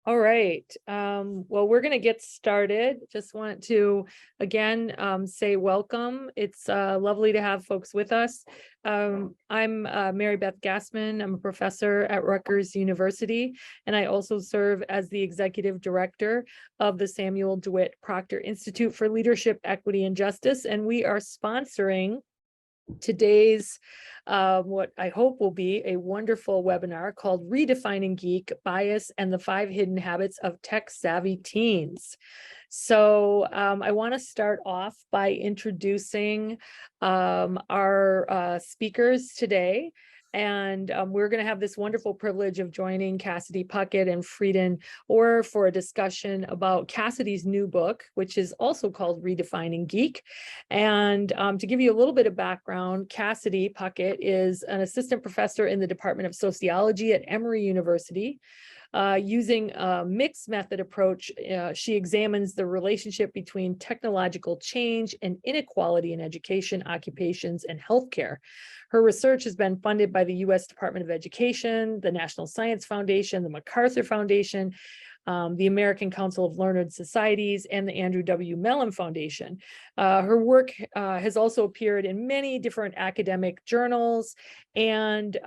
All right. Well, we're going to get started. Just want to, again, say welcome. It's lovely to have folks with us. I'm Mary Beth Gassman. I'm a professor at Rutgers University, and I also serve as the executive director of the Samuel DeWitt Proctor Institute for Leadership, Equity, and Justice. And we are sponsoring today's what I hope will be a wonderful webinar called Redefining Geek, Bias and the 5 Hidden Habits of Tech-Savvy Teens. So I want to start off by introducing our speakers today. And we're going to have this wonderful privilege of joining Cassidy, Puckett, and Freeden Oeur for a discussion about Cassidy's new book, which is also called Redefining Geek. And to give you a little bit of background, Cassidy Puckett is an assistant professor in the Department of Sociology at Emory University. Using a mixed method approach, she examines the relationship between technological change and inequality in education, occupations, and healthcare. Her research has been funded by the U.S. Department of Education, the National Science Foundation, the MacArthur Foundation, the American Council of Learned Societies, and the Andrew W. Mellon Foundation. Her work has also appeared in many different academic journals, and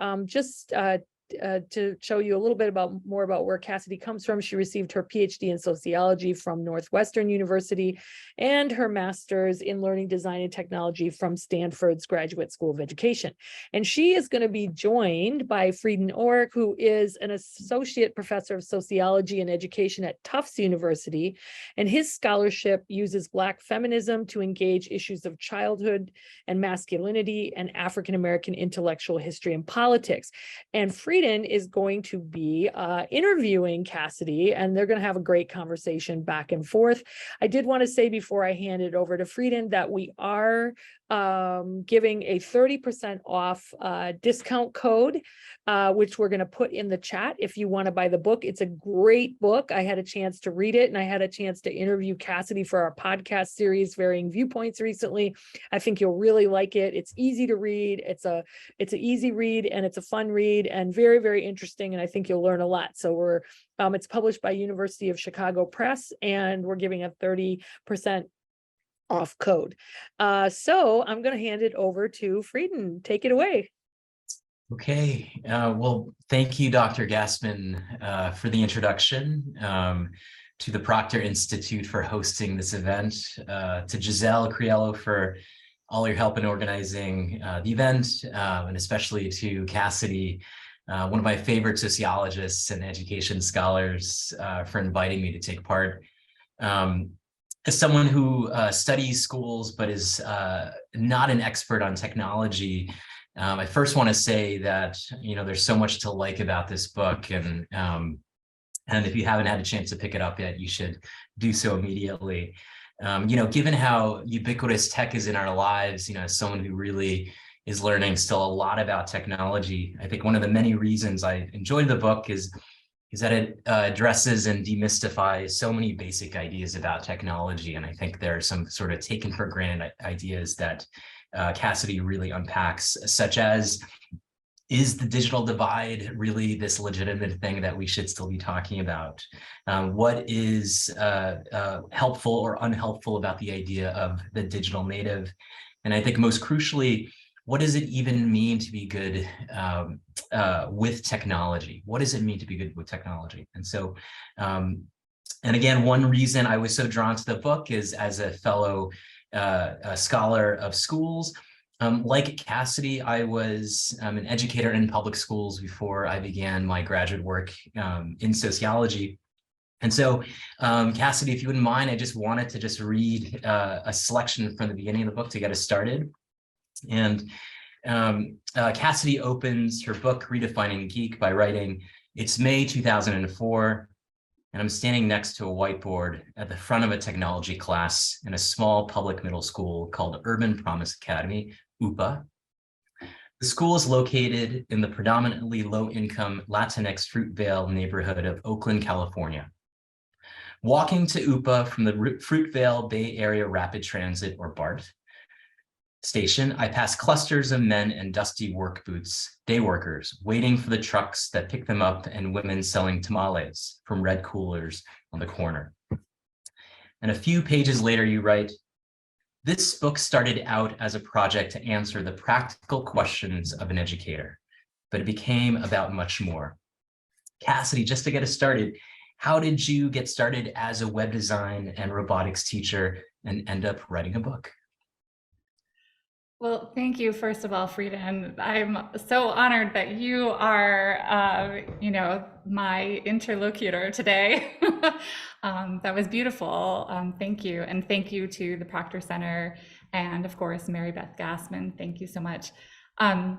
to show you a little bit more about where Cassidy comes from, she received her PhD in sociology from Northwestern University and her master's in learning design and technology from Stanford's Graduate School of Education. And she is going to be joined by Freeden Oeur, who is an associate professor of sociology and education at Tufts University. And his scholarship uses Black feminism to engage issues of childhood and masculinity and African-American intellectual history and politics. And Freeden is going to be interviewing Cassidy, and they're going to have a great conversation back and forth. I did want to say before I hand it over to Freeden that we are giving a 30% off discount code, which we're going to put in the chat if you want to buy the book. It's a great book. I had a chance to read it, and I had a chance to interview Cassidy for our podcast series, Varying Viewpoints, recently. I think you'll really like it. It's easy to read. It's an easy read, and it's a fun read, and very, very interesting, and I think you'll learn a lot. So it's published by University of Chicago Press, and we're giving a 30% off code. So I'm going to hand it over to Freeden. Take it away. Okay. Well, thank you, Dr. Gassman, for the introduction, to the Proctor Institute for hosting this event, to Giselle Criello for all your help in organizing the event, and especially to Cassidy, one of my favorite sociologists and education scholars, for inviting me to take part. As someone who studies schools but is not an expert on technology, I first want to say that there's so much to like about this book, and if you haven't had a chance to pick it up yet, you should do so immediately. Given how ubiquitous tech is in our lives, as someone who really is learning still a lot about technology, I think one of the many reasons I enjoyed the book is that it addresses and demystifies so many basic ideas about technology. And I think there are some sort of taken for granted ideas that Cassidy really unpacks, such as, is the digital divide really this legitimate thing that we should still be talking about? What is helpful or unhelpful about the idea of the digital native? And I think most crucially, what does it even mean to be good with technology? What does it mean to be good with technology? And so, and again, one reason I was so drawn to the book is as a fellow scholar of schools. Like Cassidy, I was an educator in public schools before I began my graduate work in sociology. And so, Cassidy, if you wouldn't mind, I just wanted to read a selection from the beginning of the book to get us started. And Cassidy opens her book, Redefining Geek, by writing, "It's May 2004, and I'm standing next to a whiteboard at the front of a technology class in a small public middle school called Urban Promise Academy, UPA. The school is located in the predominantly low-income Latinx Fruitvale neighborhood of Oakland, California. Walking to UPA from the Fruitvale Bay Area Rapid Transit, or BART, station, I pass clusters of men in dusty work boots, day workers, waiting for the trucks that pick them up, and women selling tamales from red coolers on the corner. And a few pages later, you write, this book started out as a project to answer the practical questions of an educator, but it became about much more. Cassidy, just to get us started, how did you get started as a web design and robotics teacher and end up writing a book? Well, thank you, first of all, Freeden. I'm so honored that you are, my interlocutor today. That was beautiful. Thank you. And thank you to the Proctor Center and, of course, Mary Beth Gassman. Thank you so much. So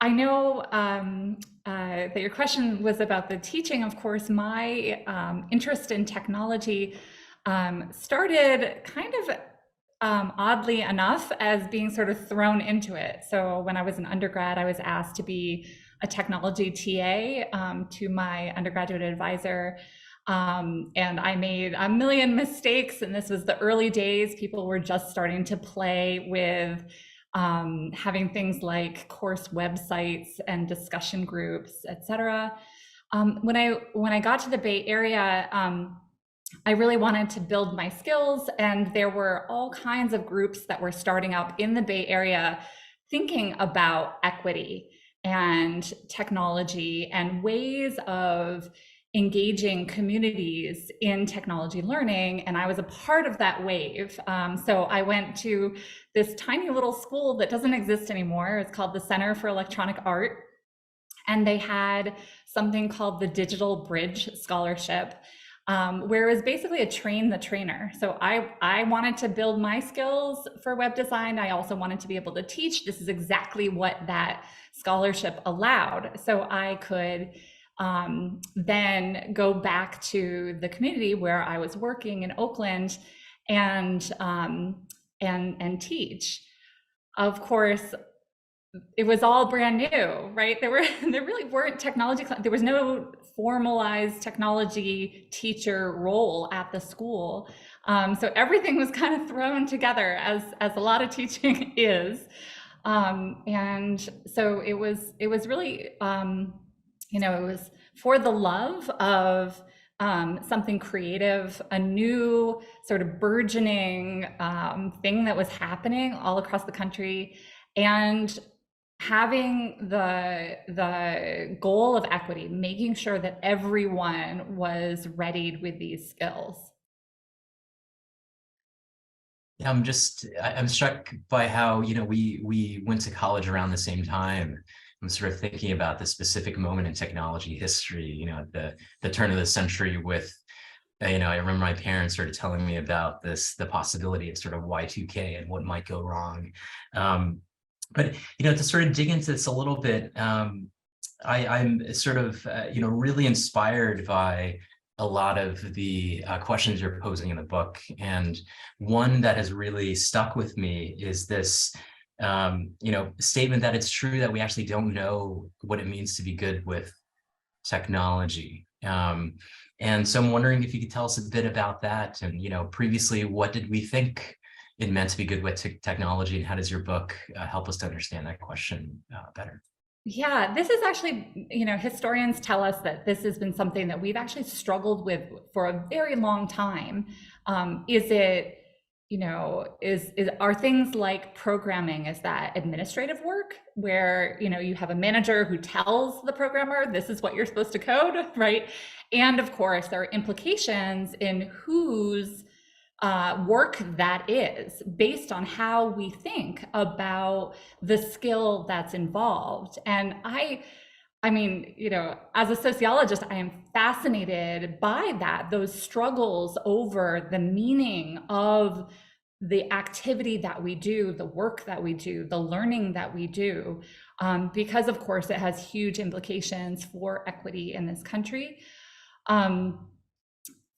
I know that your question was about the teaching. Of course, my interest in technology started kind of oddly enough as being sort of thrown into it. So when I was an undergrad, I was asked to be a technology TA to my undergraduate advisor. And I made a million mistakes, and this was the early days. People were just starting to play with having things like course websites and discussion groups, etc. When I got to the Bay Area, I really wanted to build my skills, and there were all kinds of groups that were starting up in the Bay Area thinking about equity and technology and ways of engaging communities in technology learning, and I was a part of that wave. So I went to this tiny little school that doesn't exist anymore. It's called the Center for Electronic Art, and they had something called the Digital Bridge Scholarship, where it was basically a train the trainer. So I wanted to build my skills for web design. I also wanted to be able to teach. This is exactly what that scholarship allowed. So I could then go back to the community where I was working in Oakland and teach. Of course, it was all brand new, right? There really weren't technology. There was no formalized technology teacher role at the school. So everything was kind of thrown together as a lot of teaching is. And so it was really, it was for the love of something creative, a new sort of burgeoning thing that was happening all across the country, and having the goal of equity, making sure that everyone was readied with these skills. I'm struck by how, we went to college around the same time. I'm sort of thinking about the specific moment in technology history, at the turn of the century with, I remember my parents sort of telling me about the possibility of sort of Y2K and what might go wrong. But, to sort of dig into this a little bit, I'm sort of, really inspired by a lot of the questions you're posing in the book. And one that has really stuck with me is this, statement that it's true that we actually don't know what it means to be good with technology. And so I'm wondering if you could tell us a bit about that. And, previously, what did we think it meant to be good with technology, and how does your book help us to understand that question better? Yeah, this is actually, historians tell us that this has been something that we've actually struggled with for a very long time. Are things like programming, is that administrative work where, you have a manager who tells the programmer, this is what you're supposed to code, right? And of course, there are implications in whose work that is based on how we think about the skill that's involved. And I mean, as a sociologist, I am fascinated by that, those struggles over the meaning of the activity that we do, the work that we do, the learning that we do, because of course it has huge implications for equity in this country.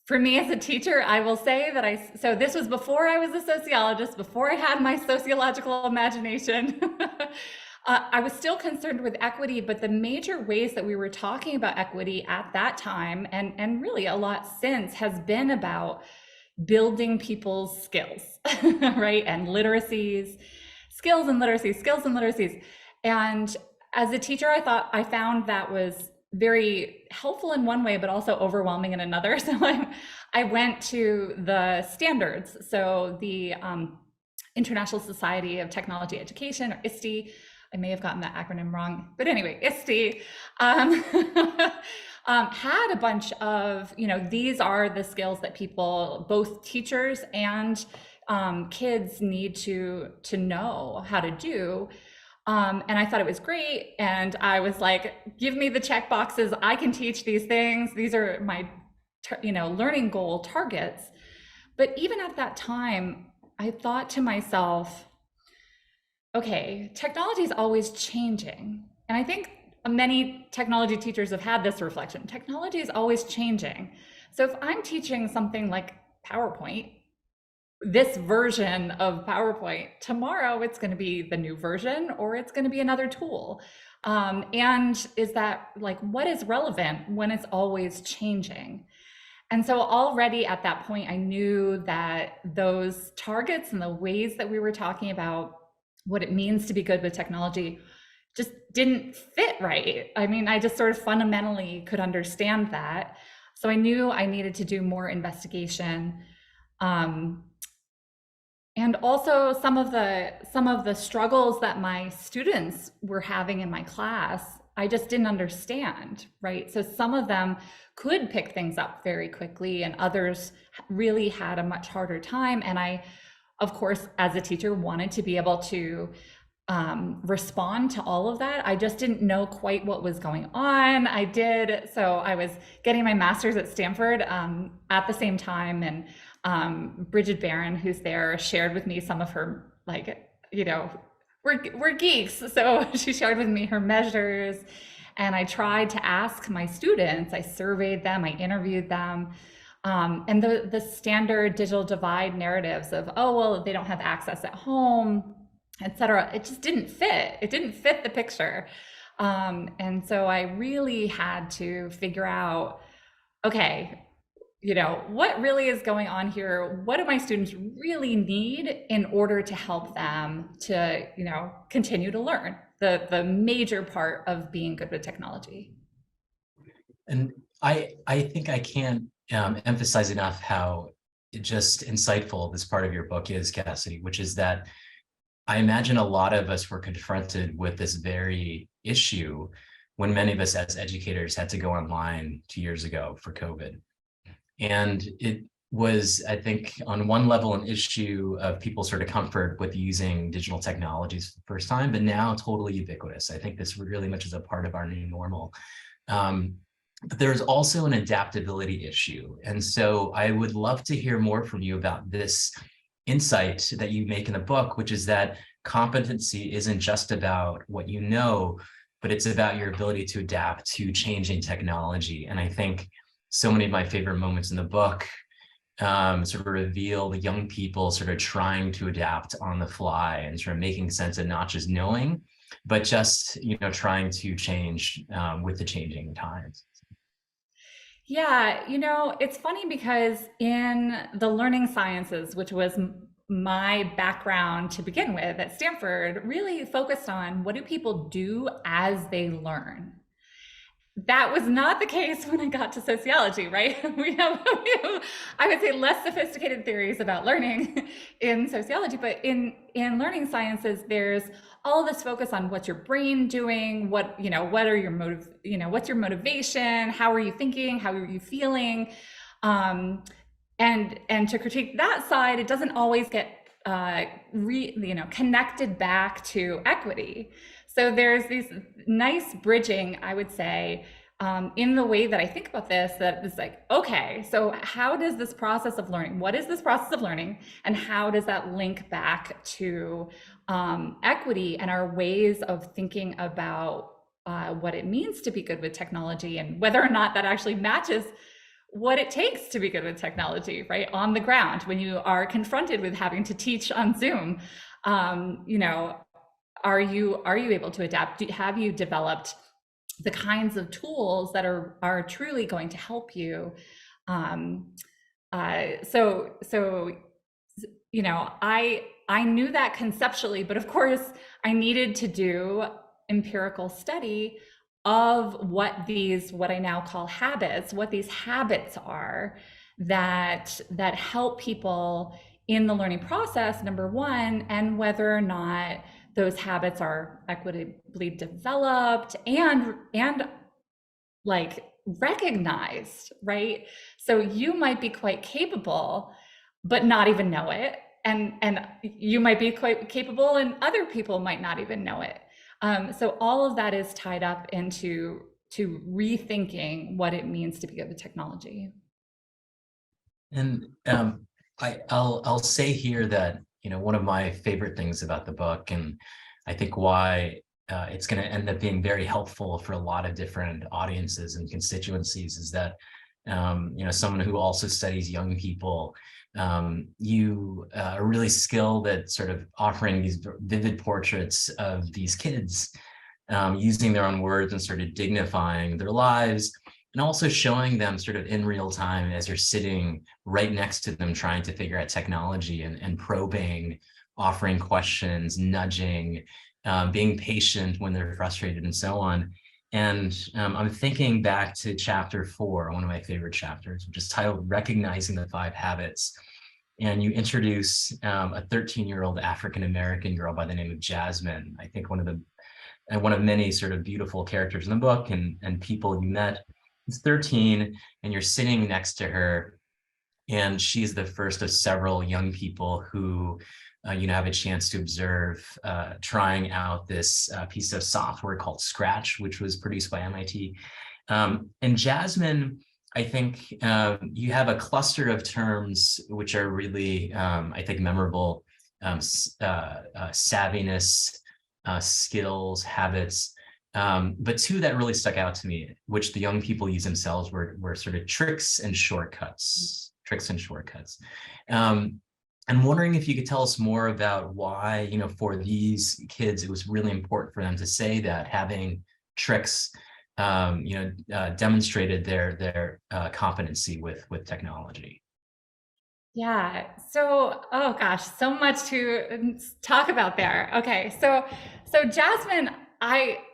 For me as a teacher, I will say that so this was before I was a sociologist, before I had my sociological imagination. I was still concerned with equity, but the major ways that we were talking about equity at that time, and really a lot since, has been about, building people's skills, right? And literacies, skills and literacies, skills and literacies. And as a teacher, I found that was very helpful in one way, but also overwhelming in another. So I went to the standards. So the International Society of Technology Education, or ISTE. I may have gotten that acronym wrong, but anyway, ISTE had a bunch of, these are the skills that people, both teachers and kids, need to know how to do. And I thought it was great. And I was like, give me the check boxes. I can teach these things. These are my, learning goal targets. But even at that time, I thought to myself, okay, technology is always changing. And I think many technology teachers have had this reflection. Technology is always changing. So if I'm teaching something like PowerPoint, this version of PowerPoint, tomorrow it's going to be the new version, or it's going to be another tool. And is that like, what is relevant when it's always changing? And so already at that point, I knew that those targets and the ways that we were talking about what it means to be good with technology just didn't fit right. I mean, I just sort of fundamentally could understand that. So I knew I needed to do more investigation. And also some of the struggles that my students were having in my class, I just didn't understand, right? So some of them could pick things up very quickly, and others really had a much harder time. And I, of course, as a teacher, wanted to be able to respond to all of that. I just didn't know quite what was going on. So I was getting my master's at Stanford at the same time, and Bridget Barron, who's there, shared with me some of her, we're geeks. So she shared with me her measures, and I tried to ask my students, I surveyed them, I interviewed them. And the standard digital divide narratives of, oh, well, they don't have access at home, et cetera, it just didn't fit. It didn't fit the picture. And so I really had to figure out, okay, what really is going on here? What do my students really need in order to help them to, continue to learn? The major part of being good with technology. And I think I can't emphasize enough how just insightful this part of your book is, Cassidy, which is that I imagine a lot of us were confronted with this very issue when many of us as educators had to go online 2 years ago for COVID. And it was, I think, on one level, an issue of people sort of comfort with using digital technologies for the first time, but now totally ubiquitous. I think this really much is a part of our new normal. But there's also an adaptability issue. And so I would love to hear more from you about this insight that you make in the book, which is that competency isn't just about what you know, but it's about your ability to adapt to changing technology. And I think so many of my favorite moments in the book sort of reveal the young people sort of trying to adapt on the fly and sort of making sense of not just knowing, but just, trying to change with the changing times. Yeah, it's funny because in the learning sciences, which was my background to begin with at Stanford, really focused on what do people do as they learn. That was not the case when I got to sociology, right? We have, I would say, less sophisticated theories about learning in sociology, but in learning sciences, there's all this focus on what's your brain doing, what are your what's your motivation, how are you thinking, how are you feeling, and to critique that side, it doesn't always get connected back to equity. So there's these nice bridging, I would say, in the way that I think about this, that it's like, okay, so how does this process of learning, what is this process of learning, and how does that link back to equity and our ways of thinking about what it means to be good with technology, and whether or not that actually matches what it takes to be good with technology, right? On the ground, when you are confronted with having to teach on Zoom, are you able to adapt? Have you developed the kinds of tools that are truly going to help you so you know, I knew that conceptually, but of course I needed to do empirical study of what I now call habits, what these habits are that help people in the learning process, number one, and whether or not those habits are equitably developed and like recognized, right? So you might be quite capable, but not even know it. And you might be quite capable and other people might not even know it. So all of that is tied up into rethinking what it means to be good with technology. And I'll say here that, you know, one of my favorite things about the book, and I think why it's going to end up being very helpful for a lot of different audiences and constituencies, is that you know, someone who also studies young people, you are really skilled at sort of offering these vivid portraits of these kids, using their own words and sort of dignifying their lives, and also showing them sort of in real time as you're sitting right next to them, trying to figure out technology and probing, offering questions, nudging, being patient when they're frustrated and so on. And I'm thinking back to chapter 4, one of my favorite chapters, which is titled Recognizing the 5 Habits. And you introduce a 13-year-old African-American girl by the name of Jasmine. I think one of many sort of beautiful characters in the book, and people you met. It's 13, and you're sitting next to her, and she's the first of several young people who you know, have a chance to observe trying out this piece of software called Scratch, which was produced by MIT. And Jasmine, I think you have a cluster of terms which are really, I think, memorable: savviness, skills, habits. But 2 that really stuck out to me, which the young people use themselves, were sort of tricks and shortcuts. I'm wondering if you could tell us more about why, you know, for these kids, it was really important for them to say that having tricks, you know, demonstrated their competency with technology. Yeah. So, oh gosh, so much to talk about there. Okay. So Jasmine,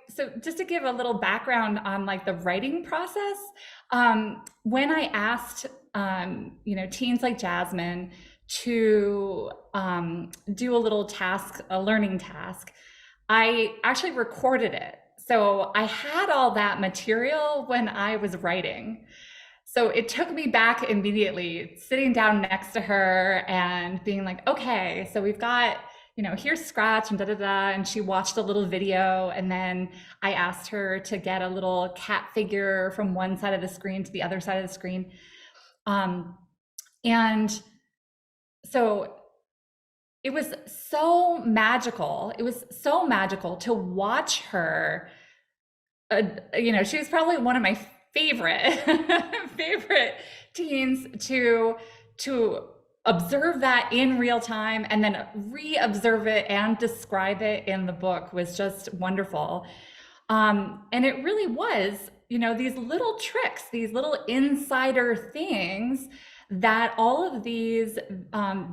so just to give a little background on like the writing process, when I asked, you know, teens like Jasmine to do a little task, a learning task, I actually recorded it. So I had all that material when I was writing. So it took me back immediately, sitting down next to her and being like, okay, so we've got, you know, here's Scratch and and she watched a little video, and then I asked her to get a little cat figure from one side of the screen to the other side of the screen. And so it was so magical. It was so magical to watch her. You know, she was probably one of my favorite teens to observe that in real time and then re-observe it and describe it in the book was just wonderful. And it really was, you know, these little tricks, these little insider things that all of these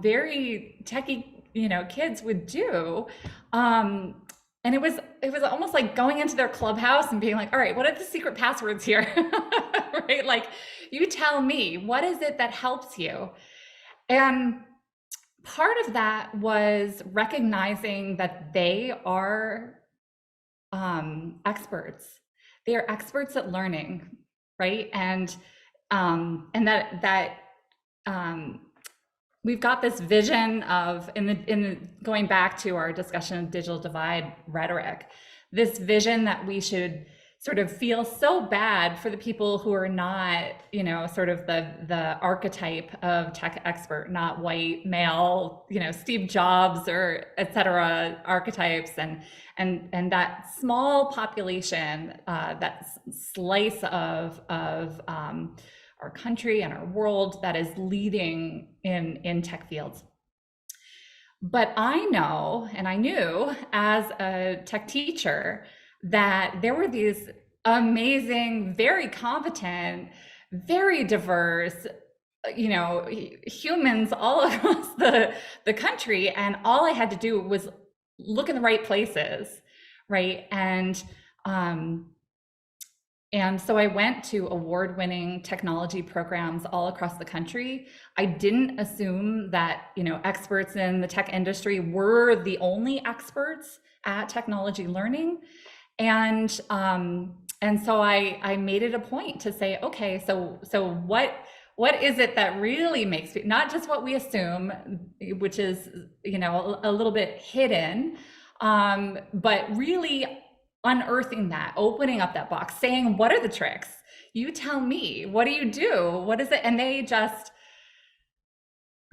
very techie, you know, kids would do. And it was almost like going into their clubhouse and being like, all right, what are the secret passwords here? Right? Like, you tell me, what is it that helps you? And part of that was recognizing that they are experts. They are experts at learning, right? And that we've got this vision of, going back to our discussion of digital divide rhetoric, this vision that we should sort of feel so bad for the people who are not, you know, sort of the archetype of tech expert, not white male, you know, Steve Jobs or et cetera archetypes, and that small population, that slice of our country and our world that is leading in tech fields. But I know, and I knew as a tech teacher, that there were these amazing, very competent, very diverse, humans all across the country, and all I had to do was look in the right places, right? And so I went to award-winning technology programs all across the country. I didn't assume that, experts in the tech industry were the only experts at technology learning. And so I made it a point to say, okay, so what is it that really makes me, not just what we assume, which is, a little bit hidden, but really unearthing that, opening up that box, saying, what are the tricks? You tell me, what do you do? What is it? And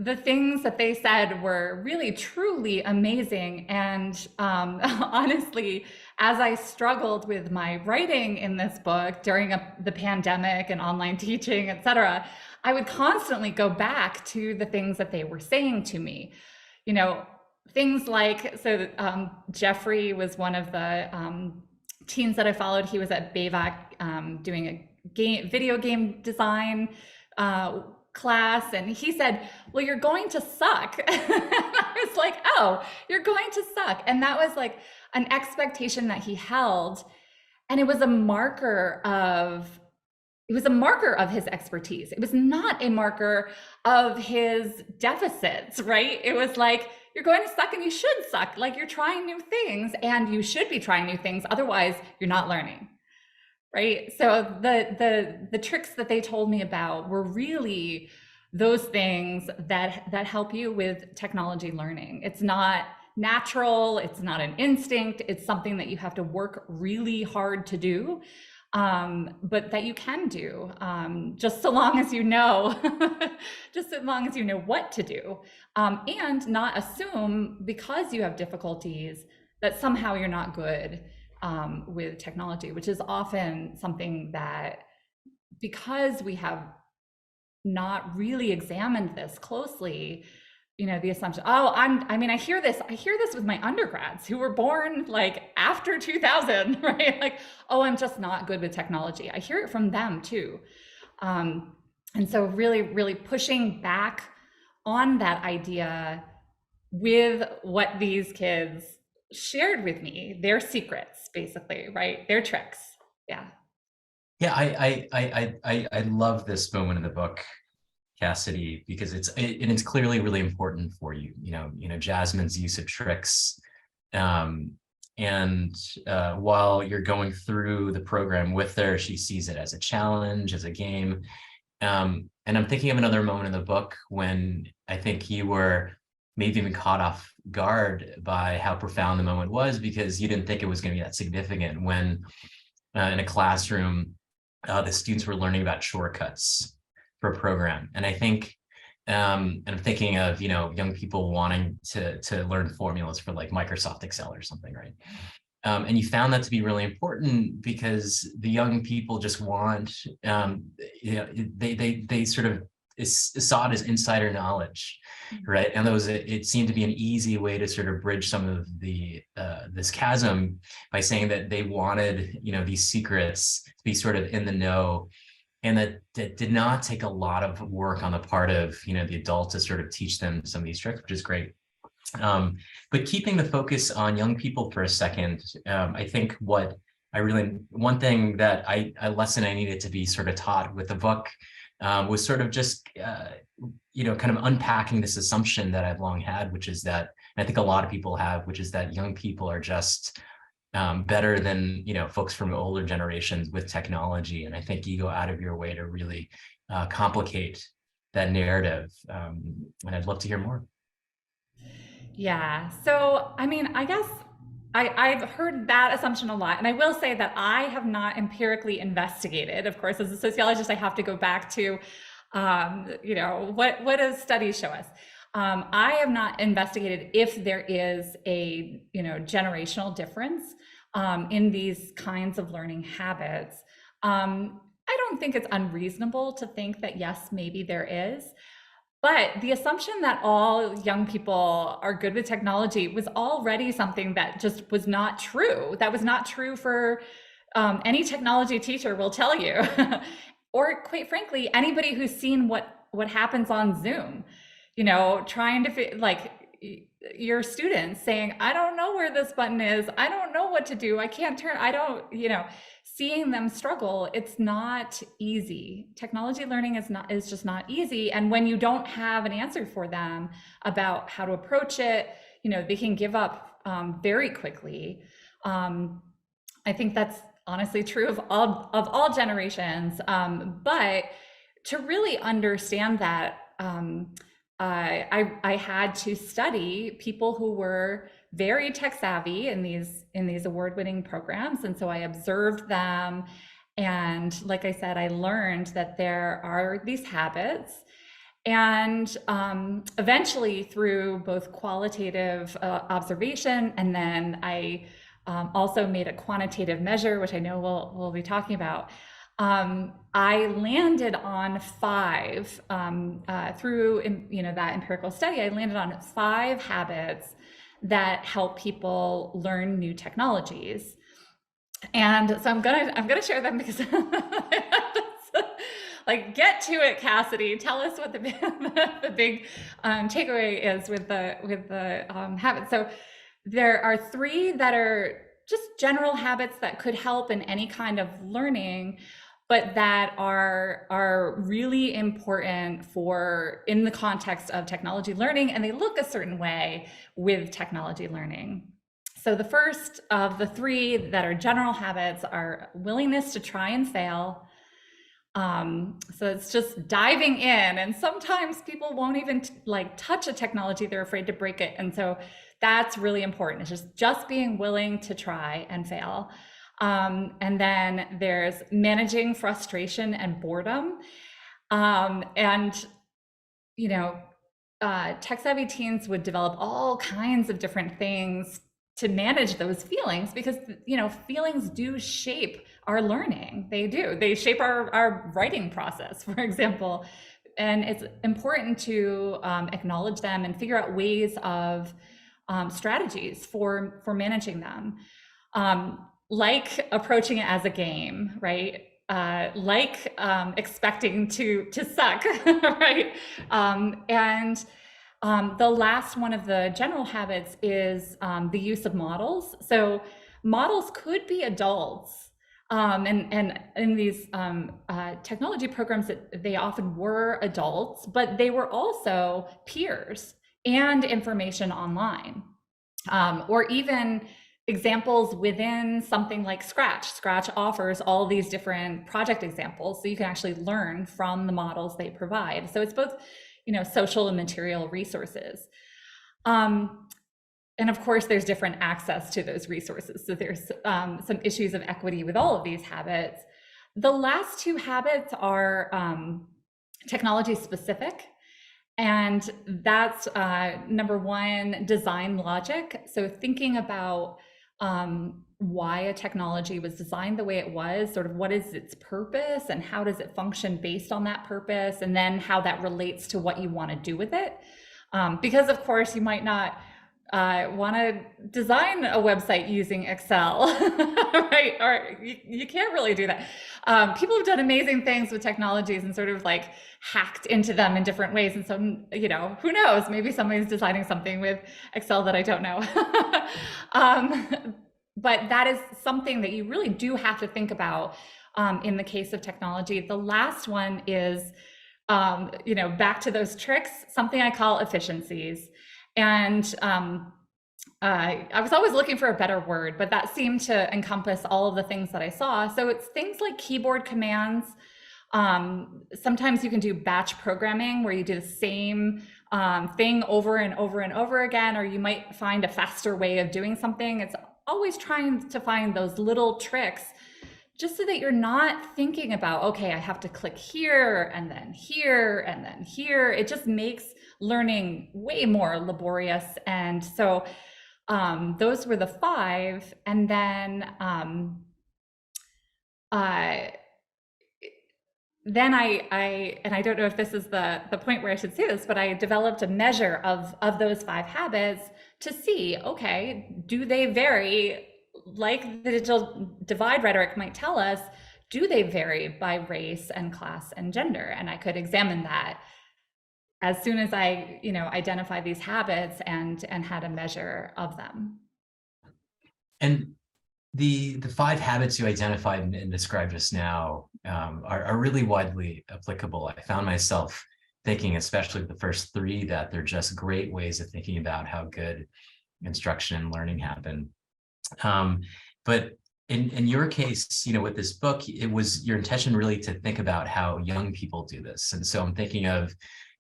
the things that they said were really, truly amazing. And honestly, as I struggled with my writing in this book during the pandemic and online teaching, et cetera, I would constantly go back to the things that they were saying to me. Things like, Jeffrey was one of the teens that I followed. He was at BAVAC doing a video game design class, and he said, well, you're going to suck. I was like, oh, you're going to suck. And that was like an expectation that he held. And it was a marker of his expertise. It was not a marker of his deficits, right? It was like, you're going to suck and you should suck. Like, you're trying new things and you should be trying new things. Otherwise, you're not learning, right? So the tricks that they told me about were really those things that help you with technology learning. It's not natural. It's not an instinct. It's something that you have to work really hard to do. But that you can do, just so long as you know, just as long as you know what to do, and not assume because you have difficulties that somehow you're not good with technology, which is often something that, because we have not really examined this closely, the assumption, I hear this with my undergrads who were born like after 2000, right? Like, oh, I'm just not good with technology. I hear it from them too. And so really, really pushing back on that idea with what these kids shared with me, their secrets, basically, right? Their tricks. Yeah. Yeah, I love this moment in the book, Cassidy, because it's clearly really important for you. Jasmine's use of tricks, and while you're going through the program with her, she sees it as a challenge, as a game. And I'm thinking of another moment in the book when I think you were maybe even caught off guard by how profound the moment was, because you didn't think it was going to be that significant. When in a classroom, the students were learning about shortcuts for a program. And I think, and I'm thinking of, young people wanting to learn formulas for like Microsoft Excel or something, right? And you found that to be really important because the young people just want, they sort of saw it as insider knowledge, right? And it seemed to be an easy way to sort of bridge some of this chasm by saying that they wanted, these secrets to be sort of in the know. And that did not take a lot of work on the part of, the adult to sort of teach them some of these tricks, which is great. But keeping the focus on young people for a second, I think one lesson I needed to be sort of taught with the book was sort of just, kind of unpacking this assumption that I've long had, which is that, and I think a lot of people have, which is that young people are just better than folks from older generations with technology. And I think you go out of your way to really complicate that narrative. And I'd love to hear more. Yeah. So, I guess I've heard that assumption a lot. And I will say that I have not empirically investigated. Of course, as a sociologist, I have to go back to, what does studies show us? I have not investigated if there is a, generational difference in these kinds of learning habits. I don't think it's unreasonable to think that, yes, maybe there is. But the assumption that all young people are good with technology was already something that just was not true. That was not true for any technology teacher will tell you. Or quite frankly, anybody who's seen what what happens on Zoom, you know, trying to like your students saying, I don't know where this button is. I don't know what to do. I can't turn, I don't, you know, seeing them struggle. It's not easy. Technology learning is just not easy. And when you don't have an answer for them about how to approach it, you know, they can give up very quickly. I think that's honestly true of all generations. But to really understand that, I had to study people who were very tech savvy in these award-winning programs, and so I observed them. And like I said, I learned that there are these habits. And eventually, through both qualitative observation, and then I also made a quantitative measure, which I know we'll be talking about. I landed on 5 through that empirical study. I landed on 5 habits that help people learn new technologies, and so I'm gonna share them because like, get to it, Cassidy. Tell us what the big takeaway is with the habits. So there are 3 that are just general habits that could help in any kind of learning, but that are really important for in the context of technology learning, and they look a certain way with technology learning. So the first of the 3 that are general habits are willingness to try and fail. So it's just diving in, and sometimes people won't even like touch a technology, they're afraid to break it. And so that's really important. It's just being willing to try and fail. And then there's managing frustration and boredom. And, you know, tech savvy teens would develop all kinds of different things to manage those feelings, because, you know, feelings do shape our learning. They do. They shape our writing process, for example. And it's important to acknowledge them and figure out ways of strategies for managing them. Like approaching it as a game, right? Like expecting to suck, right? And the last one of the general habits is the use of models. So models could be adults, and in these technology programs, they often were adults, but they were also peers and information online, or even examples within something like Scratch. Scratch offers all these different project examples, so you can actually learn from the models they provide. So it's both, you know, social and material resources. And of course, there's different access to those resources. So there's some issues of equity with all of these habits. The last 2 habits are technology specific. And that's number 1, design logic. So thinking about why a technology was designed the way it was, sort of what is its purpose and how does it function based on that purpose, and then how that relates to what you want to do with it. Because of course you might not want to design a website using Excel, right? Or you can't really do that. People have done amazing things with technologies and sort of like hacked into them in different ways. And so, you know, who knows, maybe somebody's designing something with Excel that I don't know. But that is something that you really do have to think about in the case of technology. The last one is, you know, back to those tricks, something I call efficiencies. And I was always looking for a better word, but that seemed to encompass all of the things that I saw. So it's things like keyboard commands. Sometimes you can do batch programming where you do the same thing over and over and over again, or you might find a faster way of doing something. It's always trying to find those little tricks just so that you're not thinking about, okay, I have to click here and then here and then here. It just makes learning way more laborious. And so those were the 5. And then I don't know if this is the point where I should say this, but I developed a measure of those 5 habits to see, okay, do they vary, like the digital divide rhetoric might tell us, do they vary by race and class and gender? And I could examine that as soon as I, identified these habits and had a measure of them. And the 5 habits you identified and described just now are really widely applicable. I found myself thinking, especially the first 3, that they're just great ways of thinking about how good instruction and learning happen. But in your case, with this book, it was your intention really to think about how young people do this. And so I'm thinking of,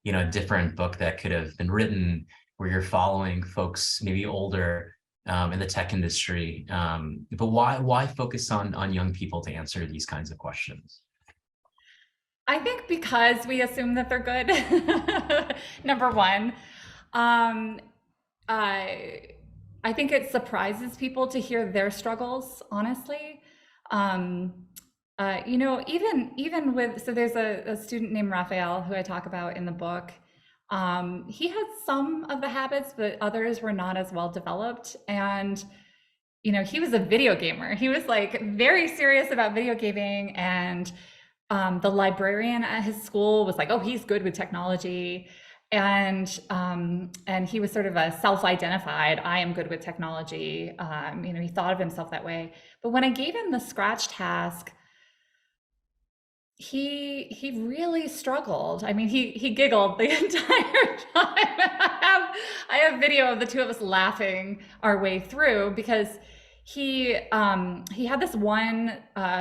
a different book that could have been written where you're following folks maybe older in the tech industry. But why focus on young people to answer these kinds of questions? I think because we assume that they're good, number one. I think it surprises people to hear their struggles, honestly. Even with, so there's a student named Raphael who I talk about in the book. He had some of the habits, but others were not as well developed. And, he was a video gamer. He was like very serious about video gaming, and the librarian at his school was like, oh, he's good with technology. And he was sort of a self-identified, I am good with technology. He thought of himself that way. But when I gave him the scratch task, he really struggled. I mean, he giggled the entire time. I have video of the 2 of us laughing our way through, because he had this one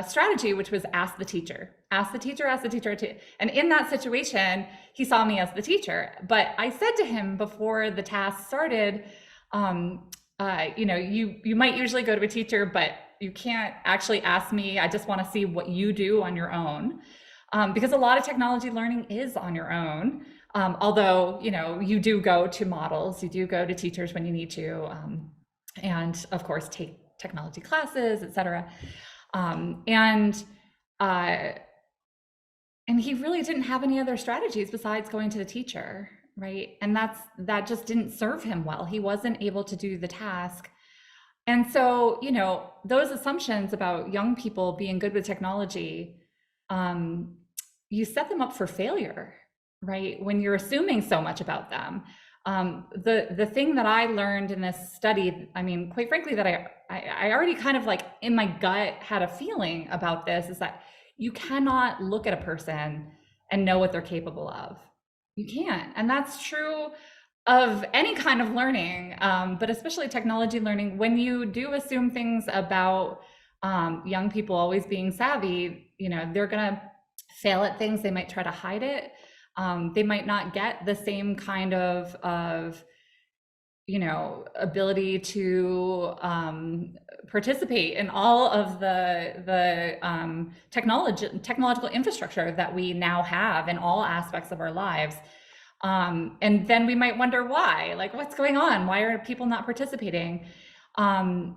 strategy, which was ask the teacher. And in that situation, he saw me as the teacher. But I said to him before the task started, you might usually go to a teacher, but you can't actually ask me. I just want to see what you do on your own. Because a lot of technology learning is on your own. Although, you do go to models, you do go to teachers when you need to, and of course take technology classes, etc. And he really didn't have any other strategies besides going to the teacher, right? And that just didn't serve him well. He wasn't able to do the task. And so, those assumptions about young people being good with technology, you set them up for failure, right? When you're assuming so much about them. The thing that I learned in this study, I mean, quite frankly, that I already kind of like in my gut had a feeling about this, is that you cannot look at a person and know what they're capable of. You can't. And that's true of any kind of learning, but especially technology learning. When you do assume things about young people always being savvy, they're gonna fail at things. They might try to hide it. They might not get the same kind of ability to participate in all of the technological infrastructure that we now have in all aspects of our lives. And then we might wonder why, like, what's going on? Why are people not participating? And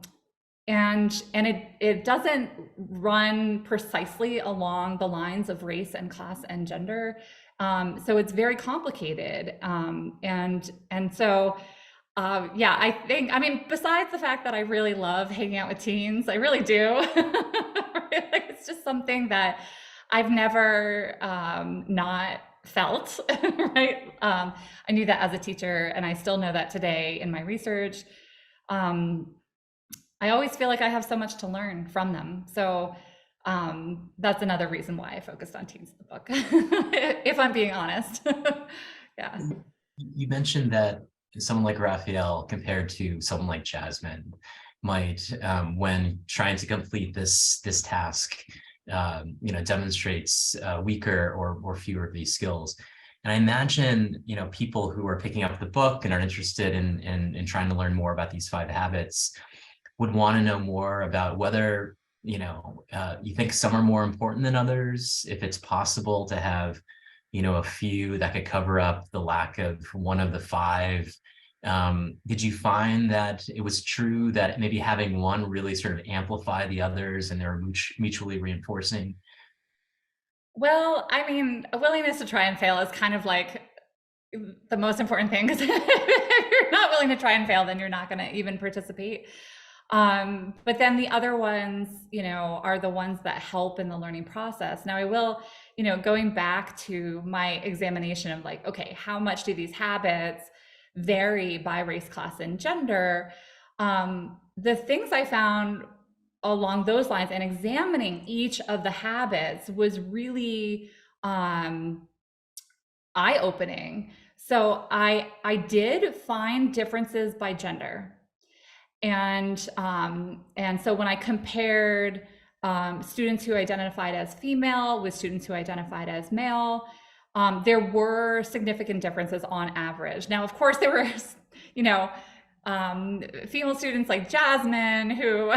it doesn't run precisely along the lines of race and class and gender. So it's very complicated. And so, I think, besides the fact that I really love hanging out with teens, I really do. It's just something that I've never not felt, right? I knew that as a teacher, and I still know that today in my research. I always feel like I have so much to learn from them. So that's another reason why I focused on teens in the book, if I'm being honest. Yeah. You mentioned that someone like Raphael compared to someone like Jasmine might, when trying to complete this task, demonstrates weaker or fewer of these skills. And I imagine, people who are picking up the book and are interested in trying to learn more about these 5 habits would want to know more about whether, you think some are more important than others, if it's possible to have, a few that could cover up the lack of one of the 5. Did you find that it was true that maybe having one really sort of amplify the others and they're mutually reinforcing? Well, a willingness to try and fail is kind of like the most important thing, because if you're not willing to try and fail, then you're not going to even participate. But then the other ones, you know, are the ones that help in the learning process. Now I will, you know, going back to my examination of like, okay, how much do these habits vary by race, class, and gender? The things I found along those lines and examining each of the habits was really eye-opening. So I did find differences by gender. And so when I compared students who identified as female with students who identified as male, there were significant differences on average. Now, of course, there were, you know, female students like Jasmine who,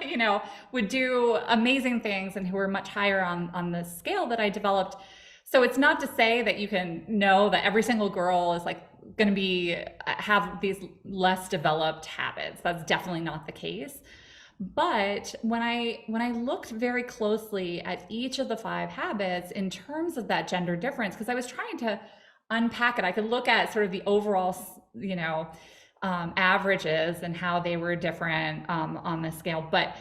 you know, would do amazing things and who were much higher on the scale that I developed. So it's not to say that you can know that every single girl is like going to have these less developed habits. That's definitely not the case. But when I looked very closely at each of the 5 habits in terms of that gender difference, because I was trying to unpack it, I could look at sort of the overall, you know, averages and how they were different on the scale. But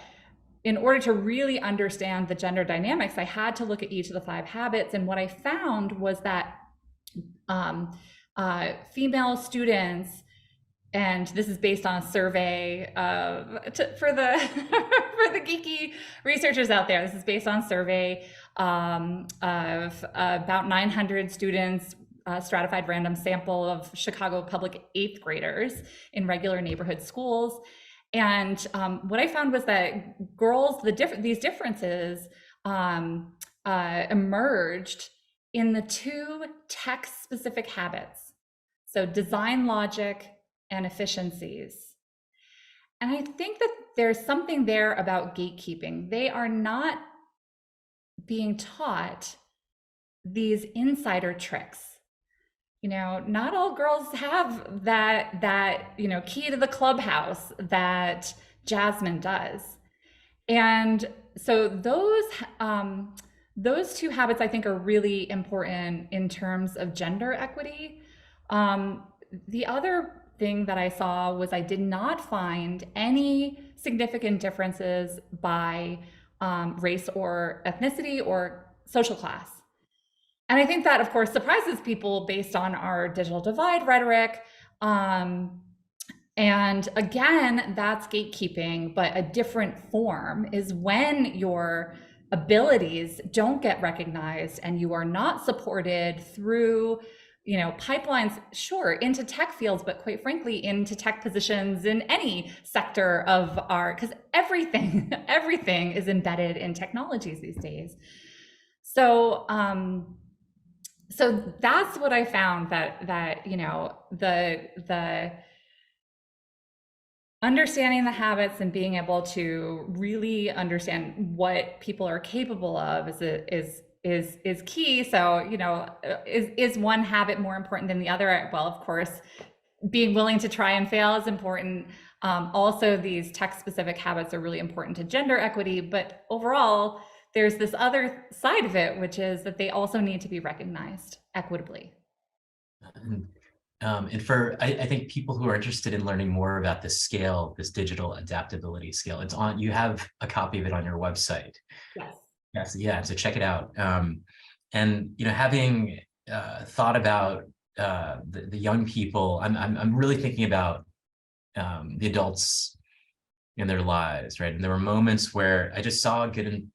in order to really understand the gender dynamics, I had to look at each of the 5 habits. And what I found was that female students, and this is based on a survey for the for the geeky researchers out there. This is based on a survey of about 900 students, stratified random sample of Chicago public 8th graders in regular neighborhood schools. And what I found was that girls, these differences emerged in the 2 text-specific habits. So design logic and efficiencies. And I think that there's something there about gatekeeping. They are not being taught these insider tricks. You know, not all girls have that you know, key to the clubhouse that Jasmine does. And so those 2 habits I think are really important in terms of gender equity. The other thing that I saw was I did not find any significant differences by race or ethnicity or social class. And I think that, of course, surprises people based on our digital divide rhetoric. And again, that's gatekeeping, but a different form is when your abilities don't get recognized and you are not supported through, you know, pipelines, sure, into tech fields, but quite frankly, into tech positions in any sector of our, because everything is embedded in technologies these days. So, so that's what I found, that you know, the understanding the habits and being able to really understand what people are capable of is key. So, you know, is one habit more important than the other? Well, of course, being willing to try and fail is important. Also, these text-specific habits are really important to gender equity, but overall, there's this other side of it, which is that they also need to be recognized equitably. And for, I think people who are interested in learning more about this scale, this digital adaptability scale, it's on, you have a copy of it on your website. Yes. Yes, yeah, so check it out. And, you know, having thought about the young people, I'm really thinking about the adults in their lives, right? And there were moments where I just saw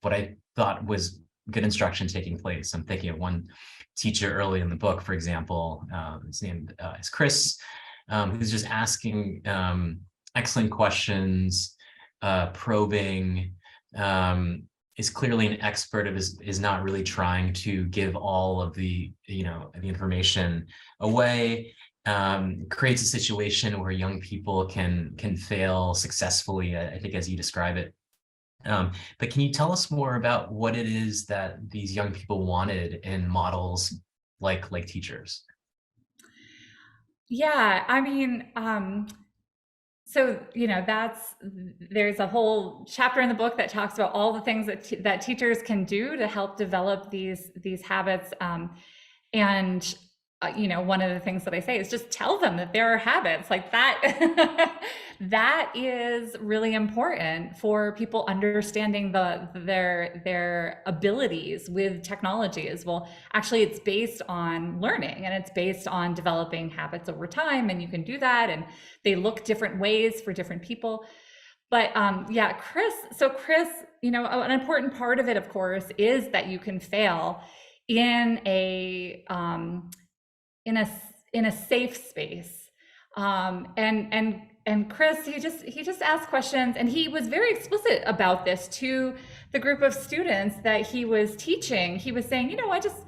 what I thought was good instruction taking place. I'm thinking of one teacher early in the book, for example. His name is Chris, who's just asking excellent questions, probing, is clearly an expert of is not really trying to give all of the, you know, the information away. Creates a situation where young people can fail successfully, I think, as you describe it. But can you tell us more about what it is that these young people wanted in models like teachers? Yeah, I mean, so, you know, there's a whole chapter in the book that talks about all the things that teachers can do to help develop these habits. And one of the things that I say is just tell them that there are habits like that. That is really important for people understanding their abilities with technology as well. Actually, it's based on learning, and it's based on developing habits over time, and you can do that, and they look different ways for different people. But yeah, Chris, an important part of it, of course, is that you can fail in a safe space. And Chris, he just asked questions, and he was very explicit about this to the group of students that he was teaching. He was saying, I just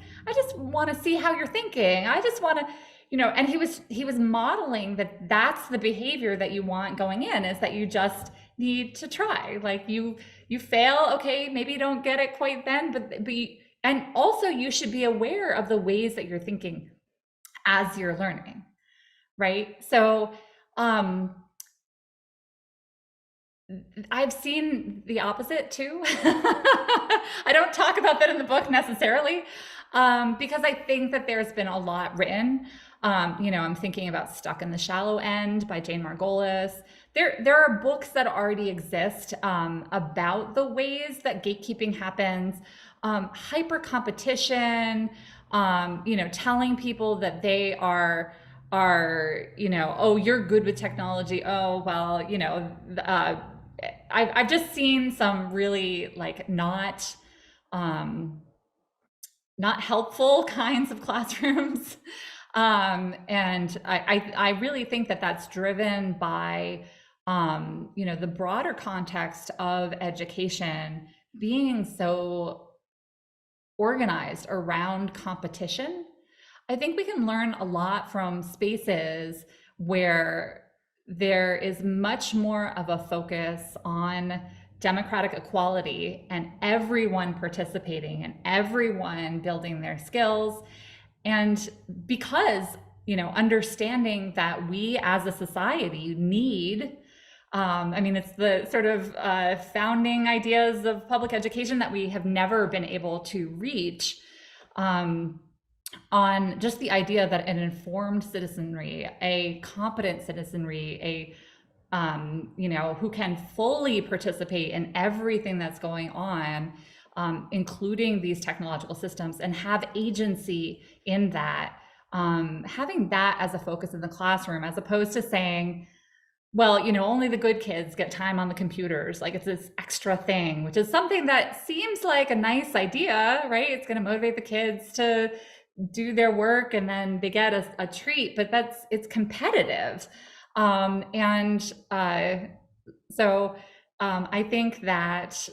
want to see how you're thinking. I just want to, and he was modeling that that's the behavior that you want going in, is that you just need to try. Like you fail, okay, maybe you don't get it quite then, but and also you should be aware of the ways that you're thinking as you're learning, right? So I've seen the opposite too. I don't talk about that in the book necessarily, because I think that there's been a lot written. I'm thinking about Stuck in the Shallow End by Jane Margolis. There are books that already exist about the ways that gatekeeping happens, hyper competition, telling people that they are, oh, you're good with technology. Oh, well, I've just seen some really like not helpful kinds of classrooms. And I really think that that's driven by, the broader context of education being so organized around competition. I think we can learn a lot from spaces where there is much more of a focus on democratic equality and everyone participating and everyone building their skills. And because, understanding that we as a society need, it's the sort of founding ideas of public education that we have never been able to reach, on just the idea that an informed citizenry, a competent citizenry, who can fully participate in everything that's going on, including these technological systems, and have agency in that, having that as a focus in the classroom, as opposed to saying, well, only the good kids get time on the computers. Like it's this extra thing, which is something that seems like a nice idea, right? It's going to motivate the kids to do their work and then they get a treat, but it's competitive. So I think that,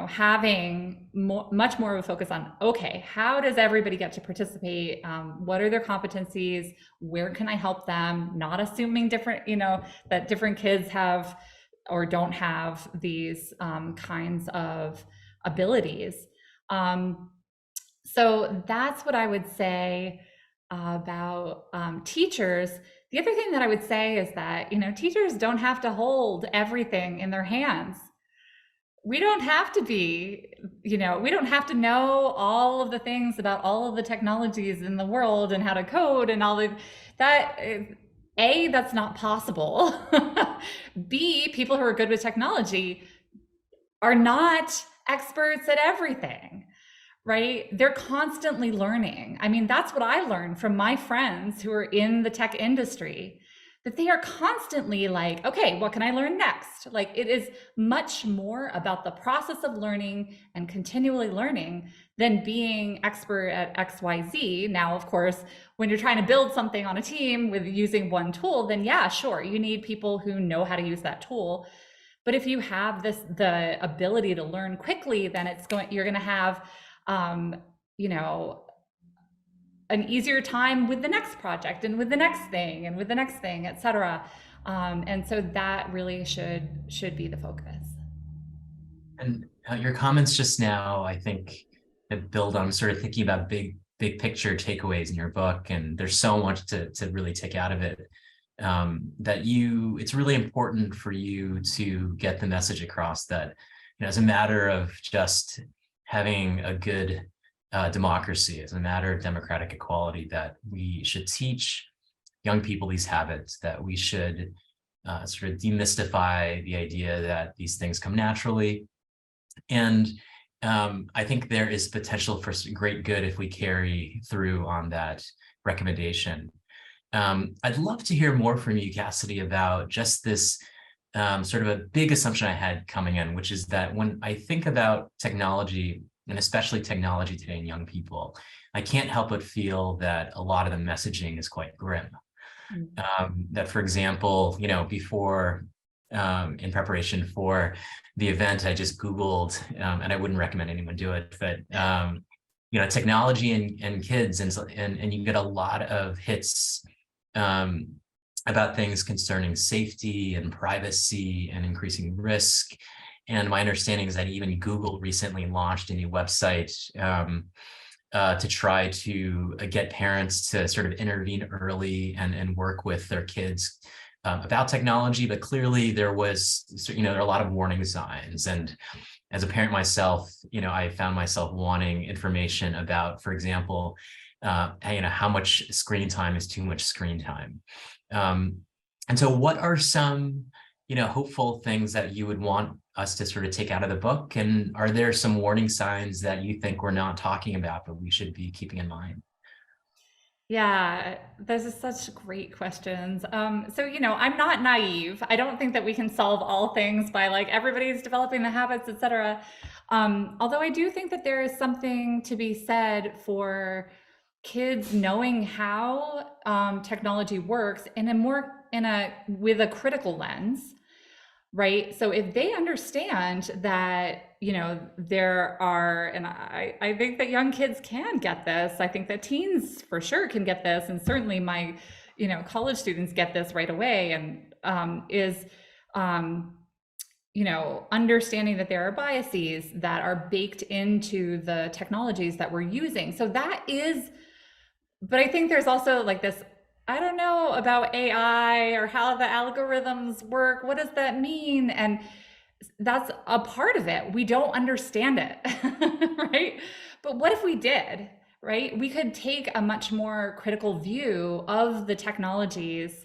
having much more of a focus on, okay, how does everybody get to participate? What are their competencies? Where can I help them? Not assuming that different kids have or don't have these kinds of abilities. So that's what I would say about teachers. The other thing that I would say is that, teachers don't have to hold everything in their hands. We don't have to be, we don't have to know all of the things about all of the technologies in the world and how to code and all of that. A, that's not possible. B, people who are good with technology are not experts at everything, right? They're constantly learning. That's what I learned from my friends who are in the tech industry, that they are constantly like, okay, what can I learn next? Like it is much more about the process of learning and continually learning than being expert at XYZ. Now, of course, when you're trying to build something on a team with using one tool, then yeah, sure, you need people who know how to use that tool. But if you have the ability to learn quickly, then you're going to have, an easier time with the next project and with the next thing and with the next thing, et cetera. And so that really should be the focus. And your comments just now, I think, that build on sort of thinking about big picture takeaways in your book. And there's so much to really take out of it, that it's really important for you to get the message across that, as a matter of just having a good democracy, as a matter of democratic equality, that we should teach young people these habits, that we should sort of demystify the idea that these things come naturally. And I think there is potential for great good if we carry through on that recommendation. I'd love to hear more from you, Cassidy, about just this sort of a big assumption I had coming in, which is that when I think about technology, and especially technology today in young people, I can't help but feel that a lot of the messaging is quite grim. That, for example, before in preparation for the event, I just Googled, and I wouldn't recommend anyone do it, but technology and kids, and you get a lot of hits about things concerning safety and privacy and increasing risk. And my understanding is that even Google recently launched a new website to try to get parents to sort of intervene early and work with their kids about technology. But clearly there was, there are a lot of warning signs. And as a parent myself, I found myself wanting information about, for example, how much screen time is too much screen time. And so what are some, hopeful things that you would want us to sort of take out of the book? And are there some warning signs that you think we're not talking about, but we should be keeping in mind? Yeah, those are such great questions. So, I'm not naive. I don't think that we can solve all things by everybody's developing the habits, et cetera. Although I do think that there is something to be said for kids knowing how technology works with a critical lens, right? So if they understand that, there are, and I think that young kids can get this. I think that teens for sure can get this. And certainly my, college students get this right away, and understanding that there are biases that are baked into the technologies that we're using. So that is, but I think there's also this, I don't know about AI or how the algorithms work. What does that mean? And that's a part of it. We don't understand it, right? But what if we did, right? We could take a much more critical view of the technologies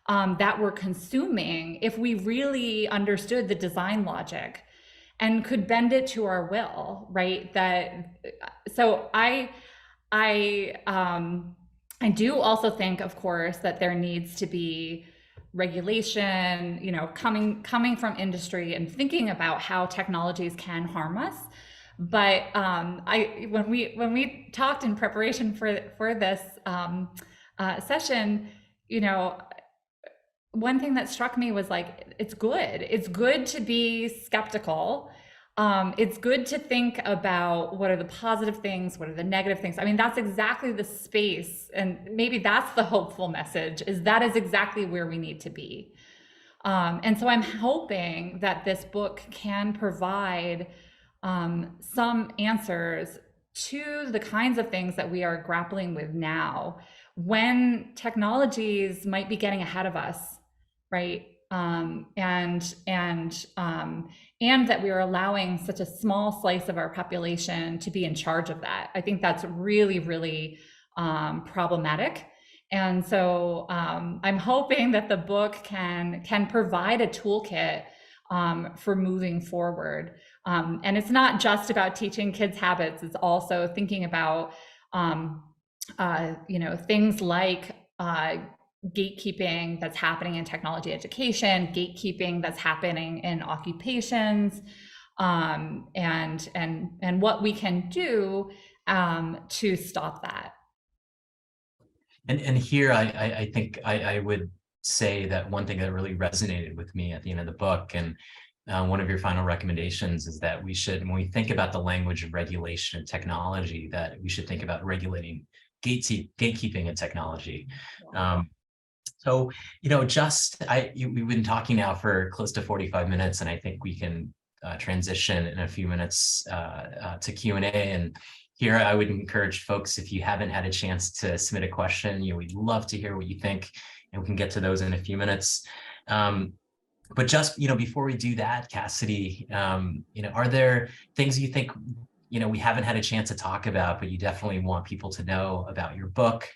that we're consuming if we really understood the design logic and could bend it to our will, right? So I do also think, of course, that there needs to be regulation, coming from industry and thinking about how technologies can harm us. But when we talked in preparation for this session, one thing that struck me was it's good to be skeptical. It's good to think about what are the positive things, what are the negative things. I mean, that's exactly the space, and maybe that's the hopeful message, is that is exactly where we need to be. And so I'm hoping that this book can provide some answers to the kinds of things that we are grappling with now, when technologies might be getting ahead of us, right? And that we are allowing such a small slice of our population to be in charge of that. I think that's really, really problematic. And so I'm hoping that the book can provide a toolkit for moving forward. And it's not just about teaching kids habits. It's also thinking about things like gatekeeping that's happening in technology education, gatekeeping that's happening in occupations, and what we can do to stop that. And here, I think I would say that one thing that really resonated with me at the end of the book, and one of your final recommendations, is that we should, when we think about the language of regulation and technology, that we should think about regulating gatekeeping and technology. So, we've been talking now for close to 45 minutes, and I think we can transition in a few minutes to Q&A. And here I would encourage folks, if you haven't had a chance to submit a question, we'd love to hear what you think, and we can get to those in a few minutes. But just, before we do that, Cassidy, are there things you think, we haven't had a chance to talk about, but you definitely want people to know about your book,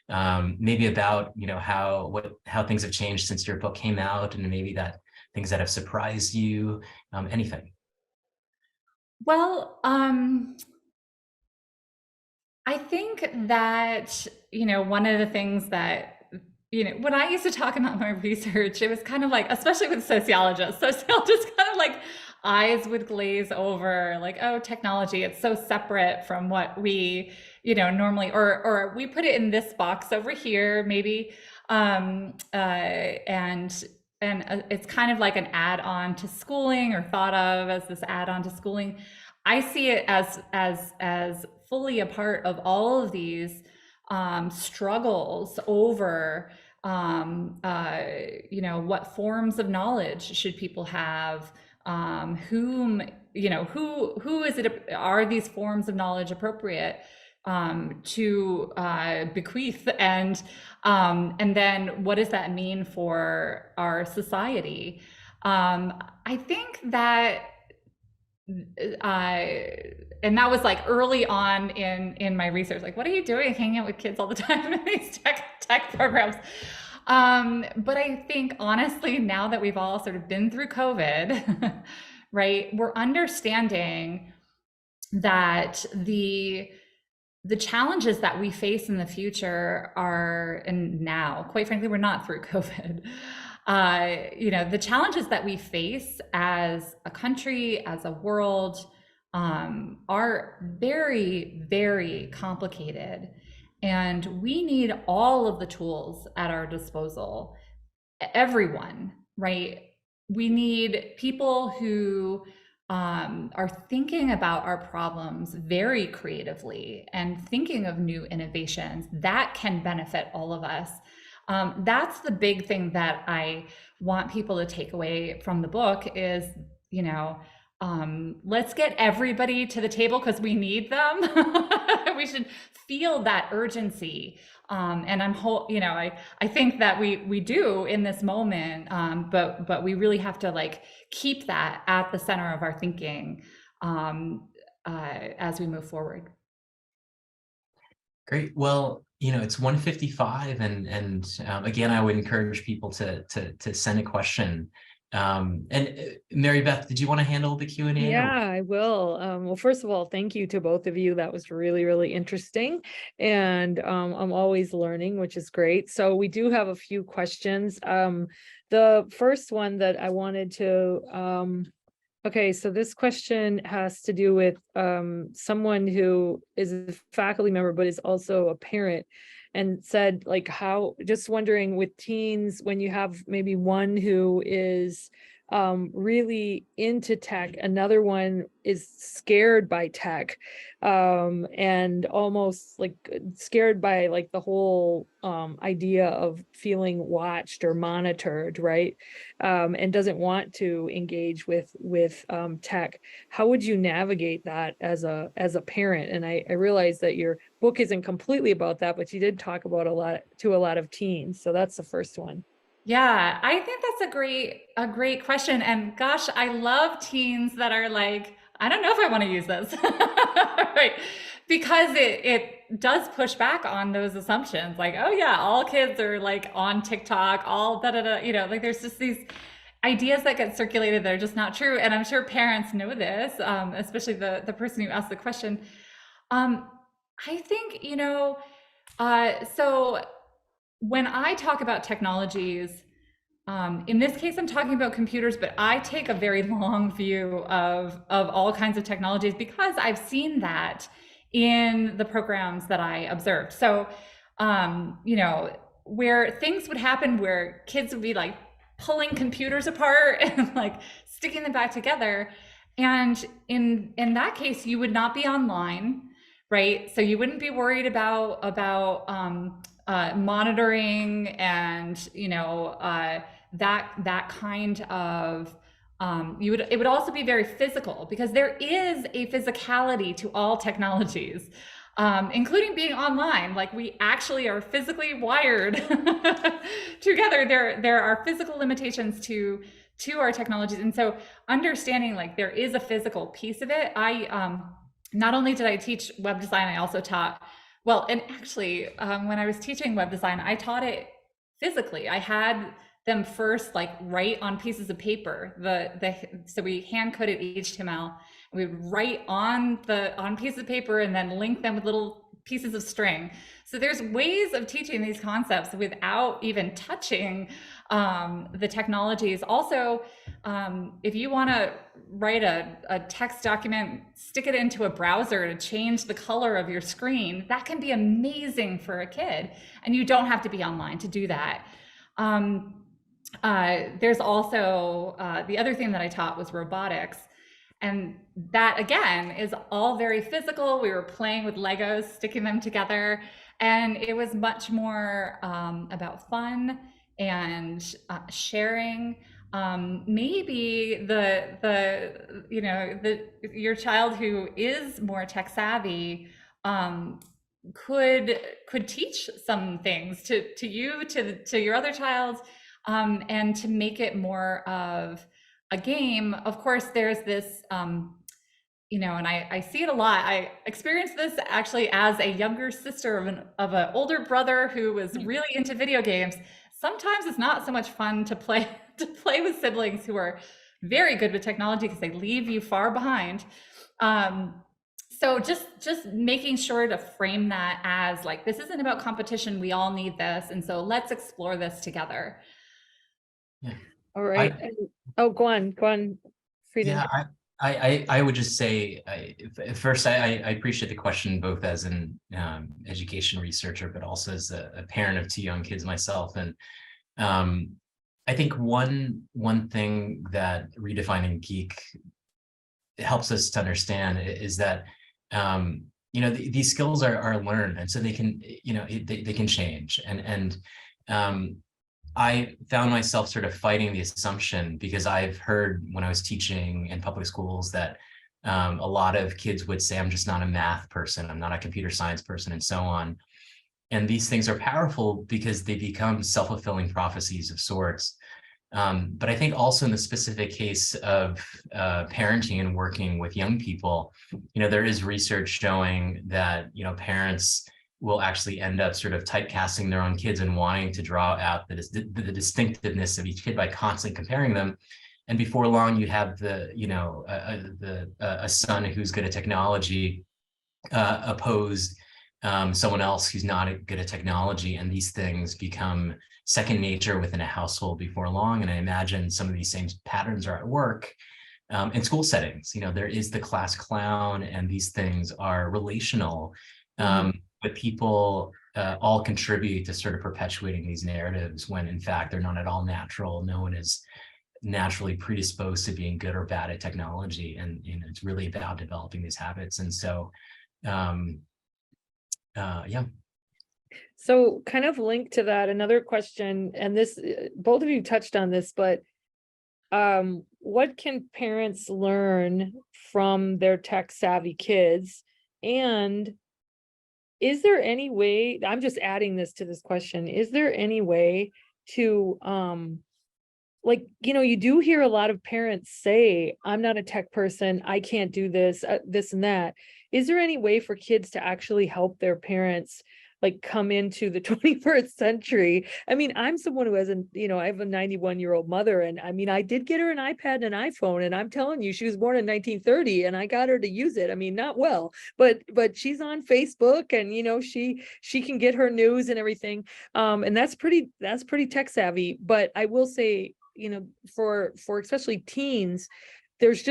maybe about, how things have changed since your book came out, and maybe things that have surprised you, anything. Well, I think that, one of the things that, when I used to talk about my research, it was kind of like, especially with sociologists kind of like eyes would glaze over, like, oh, technology, it's so separate from what we, normally, or we put it in this box over here, maybe, and it's kind of like an add-on to schooling, or thought of as this add-on to schooling. I see it as fully a part of all of these struggles over what forms of knowledge should people have, who is it, are these forms of knowledge appropriate to bequeath, and then what does that mean for our society? I think that and that was like early on in my research, like, what are you doing hanging out with kids all the time in these tech programs? But I think honestly, now that we've all sort of been through COVID, right, we're understanding that the challenges that we face in the future are, and now, quite frankly, we're not through COVID. The challenges that we face as a country, as a world, are very, very complicated. And we need all of the tools at our disposal. Everyone, right? We need people who are thinking about our problems very creatively and thinking of new innovations that can benefit all of us. That's the big thing that I want people to take away from the book is, let's get everybody to the table because we need them. We should feel that urgency. And I think that we do in this moment, but we really have to like keep that at the center of our thinking as we move forward. Great. Well, it's 1:55, and again, I would encourage people to send a question. And Mary Beth, did you want to handle the Q&A? Yeah, I will. Well, first of all, thank you to both of you. That was really, really interesting. And I'm always learning, which is great. So we do have a few questions. The first one that I wanted to, okay, so this question has to do with someone who is a faculty member, but is also a parent, and said, like, just wondering with teens, when you have maybe one who is really into tech, another one is scared by tech, and almost like scared by like the whole idea of feeling watched or monitored, right? And doesn't want to engage with tech. How would you navigate that as a parent? And I realize that your book isn't completely about that, but you did talk about a lot of teens. So that's the first one. Yeah, I think that's a great question. And gosh, I love teens that are like, I don't know if I want to use this, right? Because it does push back on those assumptions, like, oh yeah, all kids are like on TikTok, all like there's just these ideas that get circulated that are just not true. And I'm sure parents know this, especially the person who asked the question. I think, so when I talk about technologies, in this case, I'm talking about computers, but I take a very long view of all kinds of technologies because I've seen that in the programs that I observed. So, where things would happen where kids would be like pulling computers apart and like sticking them back together. And in that case, you would not be online, right? So you wouldn't be worried about monitoring and that kind of it would also be very physical, because there is a physicality to all technologies, including being online. Like, we actually are physically wired together. There are physical limitations to our technologies, and so understanding like there is a physical piece of it. not only did I teach web design, I also taught, well, and actually, when I was teaching web design, I taught it physically. I had them first like write on pieces of paper. So we hand coded HTML. We would write on pieces of paper and then link them with little pieces of string. So there's ways of teaching these concepts without even touching the technologies. Also, if you want to write a text document, stick it into a browser to change the color of your screen, that can be amazing for a kid. And you don't have to be online to do that. There's also, the other thing that I taught was robotics. And that, again, is all very physical. We were playing with Legos, sticking them together. And it was much more about fun and sharing. Maybe your child who is more tech savvy could teach some things to you, to your other child, and to make it more of a game. Of course, there's this, and I see it a lot. I experienced this actually as a younger sister of an older brother who was really into video games. Sometimes it's not so much fun to play with siblings who are very good with technology because they leave you far behind. So just making sure to frame that as like, this isn't about competition. We all need this, and so let's explore this together. Yeah. All right. Go on, Freeden. Yeah, I would just say, first, I appreciate the question, both as an education researcher, but also as a parent of 2 young kids myself. And I think one thing that Redefining Geek helps us to understand is that these skills are learned, and so they can they can change. And I found myself sort of fighting the assumption, because I've heard when I was teaching in public schools that a lot of kids would say, I'm just not a math person, I'm not a computer science person, and so on. And these things are powerful because they become self-fulfilling prophecies of sorts. But I think also in the specific case of parenting and working with young people, there is research showing that, parents will actually end up sort of typecasting their own kids and wanting to draw out the distinctiveness of each kid by constantly comparing them. And before long, you have a son who's good at technology opposed someone else who's not good at technology, and these things become second nature within a household before long. And I imagine some of these same patterns are at work in school settings. There is the class clown, and these things are relational. But people all contribute to sort of perpetuating these narratives when in fact they're not at all natural. No one is naturally predisposed to being good or bad at technology, and it's really about developing these habits. And so yeah. So kind of linked to that, another question, and this, both of you touched on this, but what can parents learn from their tech savvy kids? And is there any way, I'm just adding this to this question, is there any way to, you do hear a lot of parents say, I'm not a tech person, I can't do this, this and that. Is there any way for kids to actually help their parents come into the 21st century? I mean, I'm someone who has I have a 91-year-old mother, and I mean, I did get her an iPad and an iPhone, and I'm telling you, she was born in 1930, and I got her to use it. I mean, not well, but she's on Facebook, and she can get her news and everything. And that's pretty tech savvy. But I will say, for especially teens, there's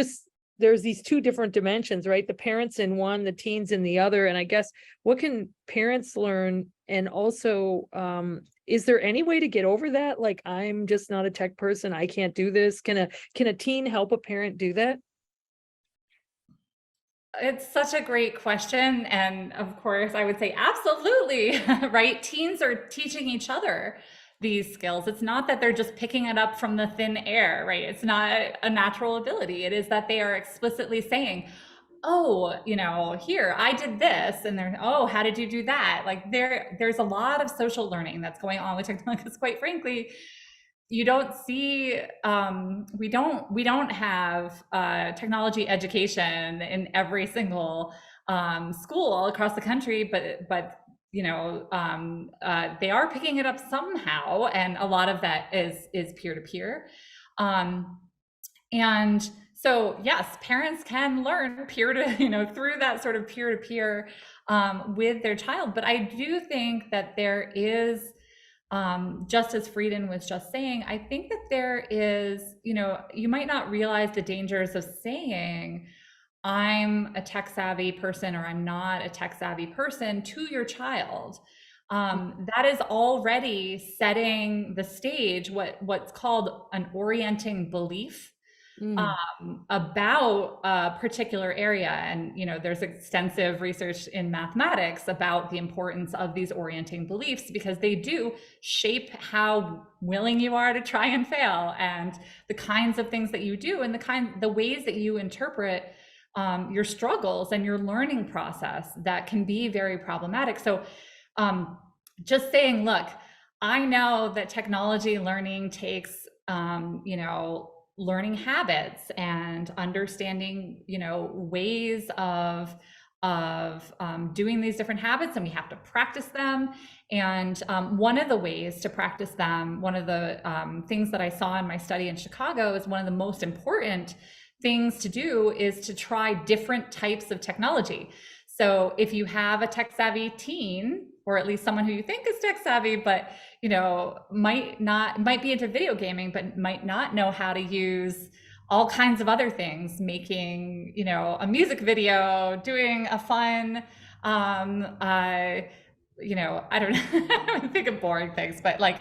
these 2 different dimensions, right? The parents in one, the teens in the other. And I guess, what can parents learn? And also, is there any way to get over that? I'm just not a tech person, I can't do this. Can a teen help a parent do that? It's such a great question. And of course, I would say absolutely, right? Teens are teaching each other these skills. It's not that they're just picking it up from the thin air, right? It's not a natural ability. It is that they are explicitly saying, oh, here, I did this, and they're, oh, how did you do that? There's a lot of social learning that's going on with technology, because quite frankly, you don't see, we don't have technology education in every single school across the country, but you know, they are picking it up somehow, and a lot of that is peer to peer. And so, yes, parents can learn peer to, you know, through that sort of peer to peer with their child. But I do think that there is, just as Freeden was just saying, I think that there is, you know, you might not realize the dangers of saying, I'm a tech savvy person or I'm not a tech savvy person to your child. That is already setting the stage, what's called an orienting belief about a particular area. And, you know, there's extensive research in mathematics about the importance of these orienting beliefs, because they do shape how willing you are to try and fail, and the kinds of things that you do, and the ways that you interpret your struggles and your learning process that can be very problematic. So just saying, look, I know that technology learning takes, you know, learning habits and understanding, you know, ways of doing these different habits, and we have to practice them. And one of the ways to practice them, one of the things that I saw in my study in Chicago, is one of the most important things to do is to try different types of technology. So if you have a tech savvy teen, or at least someone who you think is tech savvy, but, you know, might be into video gaming, but might not know how to use all kinds of other things, making, you know, a music video, doing a fun, you know, I don't know, I think of boring things, but like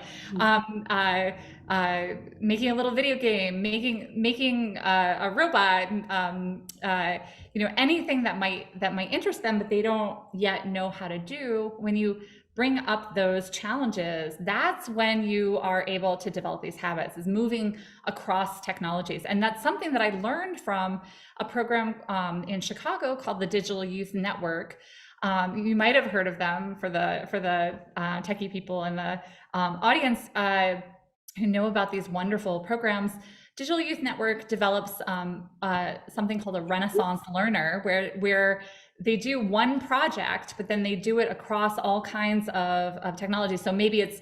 making a little video game, making a robot, you know, anything that might interest them, but they don't yet know how to do. When you bring up those challenges, that's when you are able to develop these habits, is moving across technologies. And that's something that I learned from a program in Chicago called the Digital Youth Network. You might have heard of them, for the techie people in the audience who know about these wonderful programs. Digital Youth Network develops something called a Renaissance Learner, where they do one project, but then they do it across all kinds of technology. So maybe it's,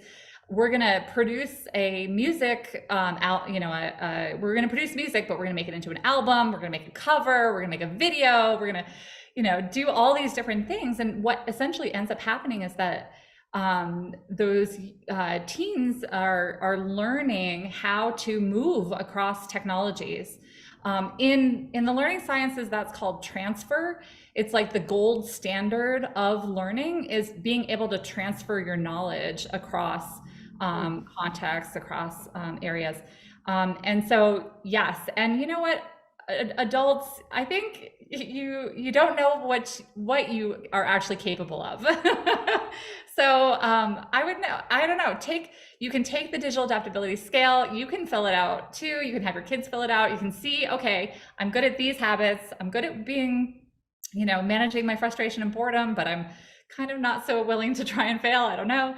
we're gonna produce a music, you know, we're gonna produce music, but we're gonna make it into an album, we're gonna make a cover, we're gonna make a video, we're gonna, you know, do all these different things. And what essentially ends up happening is that those teens are learning how to move across technologies. In the learning sciences, that's called transfer. It's like the gold standard of learning is being able to transfer your knowledge across contexts, across areas. And so, yes, and you know what? Adults, I think you don't know what you are actually capable of. So I don't know, you can take the digital adaptability scale, you can fill it out too, you can have your kids fill it out, you can see, okay, I'm good at these habits, I'm good at being, you know, managing my frustration and boredom, but I'm kind of not so willing to try and fail, I don't know.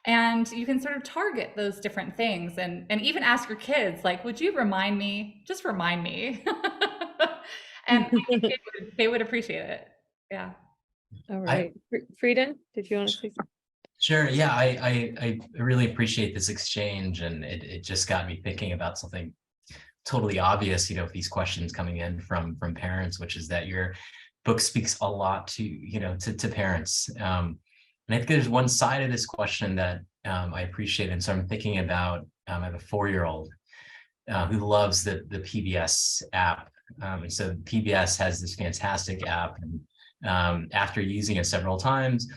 And you can sort of target those different things, and even ask your kids, like, would you remind me, just remind me. And I think they would appreciate it. Yeah. All right. Freeden, did you want to say something? Sure. Yeah, I really appreciate this exchange, and it just got me thinking about something totally obvious, you know, with these questions coming in from parents, which is that your book speaks a lot to, you know, to parents. And I think there's one side of this question that I appreciate. And so I'm thinking about, I have a 4-year-old who loves the PBS app. And so PBS has this fantastic app. And after using it several times,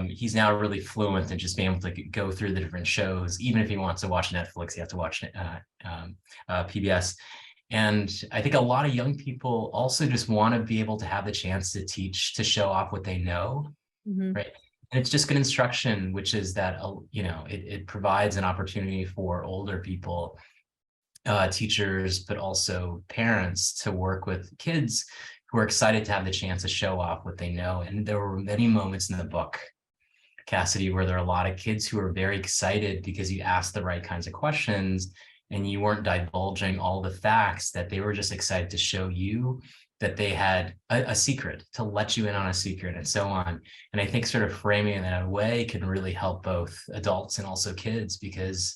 he's now really fluent in just being able to go through the different shows. Even if he wants to watch Netflix, he has to watch PBS. And I think a lot of young people also just want to be able to have the chance to teach, to show off what they know, right? And it's just good instruction, which is that, you know, it provides an opportunity for older people, teachers, but also parents, to work with kids who are excited to have the chance to show off what they know. And there were many moments in the book Cassidy, where there are a lot of kids who are very excited because you asked the right kinds of questions and you weren't divulging all the facts, that they were just excited to show you that they had a secret, to let you in on a secret and so on. And I think sort of framing it in a way can really help both adults and also kids, because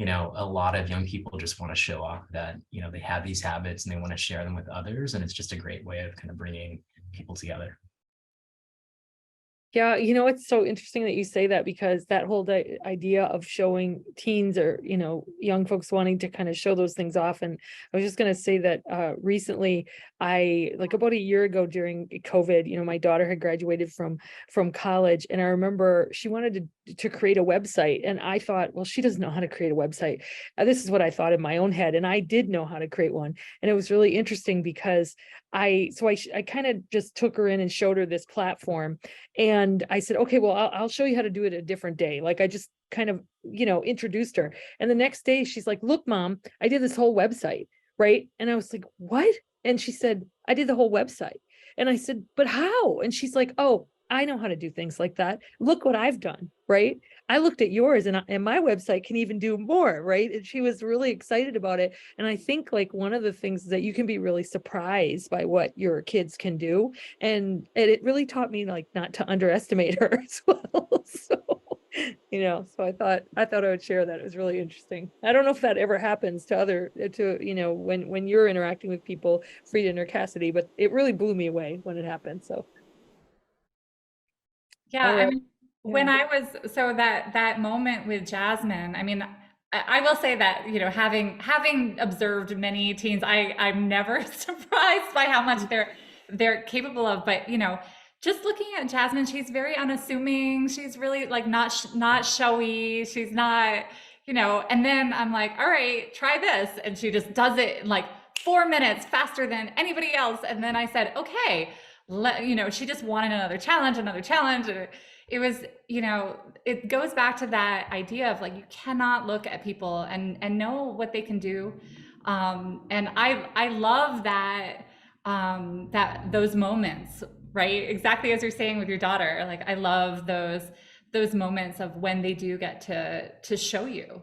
a lot of young people just want to show off that, they have these habits and they want to share them with others. And it's just a great way of kind of bringing people together. Yeah, it's so interesting that you say that, because that whole idea of showing teens or, young folks wanting to kind of show those things off. And I was just going to say that recently, like about a year ago during COVID, my daughter had graduated from college, and I remember she wanted to create a website, and I thought, well, she doesn't know how to create a website. This is what I thought in my own head, and I did know how to create one. And it was really interesting because I kind of just took her in and showed her this platform. And I said, okay, well, I'll show you how to do it a different day. Like, I just kind of, introduced her. And the next day she's like, look, Mom, I did this whole website. Right. And I was like, what? And she said, I did the whole website. And I said, but how? And she's like, oh, I know how to do things like that. Look what I've done. Right. I looked at yours, and my website can even do more. Right. And she was really excited about it. And I think, like, one of the things is that you can be really surprised by what your kids can do. And it really taught me, like, not to underestimate her as well. So I thought I would share that. It was really interesting. I don't know if that ever happens when you're interacting with people, Freeden or Cassidy, but it really blew me away when it happened. So. Yeah, All right. I mean, when I was, so that moment with Jasmine, I mean, I will say that, having observed many teens, I'm never surprised by how much they're capable of. But, just looking at Jasmine, she's very unassuming. She's really, like, not showy. She's not, and then I'm like, all right, try this. And she just does it in like 4 minutes faster than anybody else. And then I said, okay, she just wanted another challenge. And it was, it goes back to that idea of, like, you cannot look at people and know what they can do. And I love that those moments, right? Exactly as you're saying with your daughter. Like, I love those moments of when they do get to show you.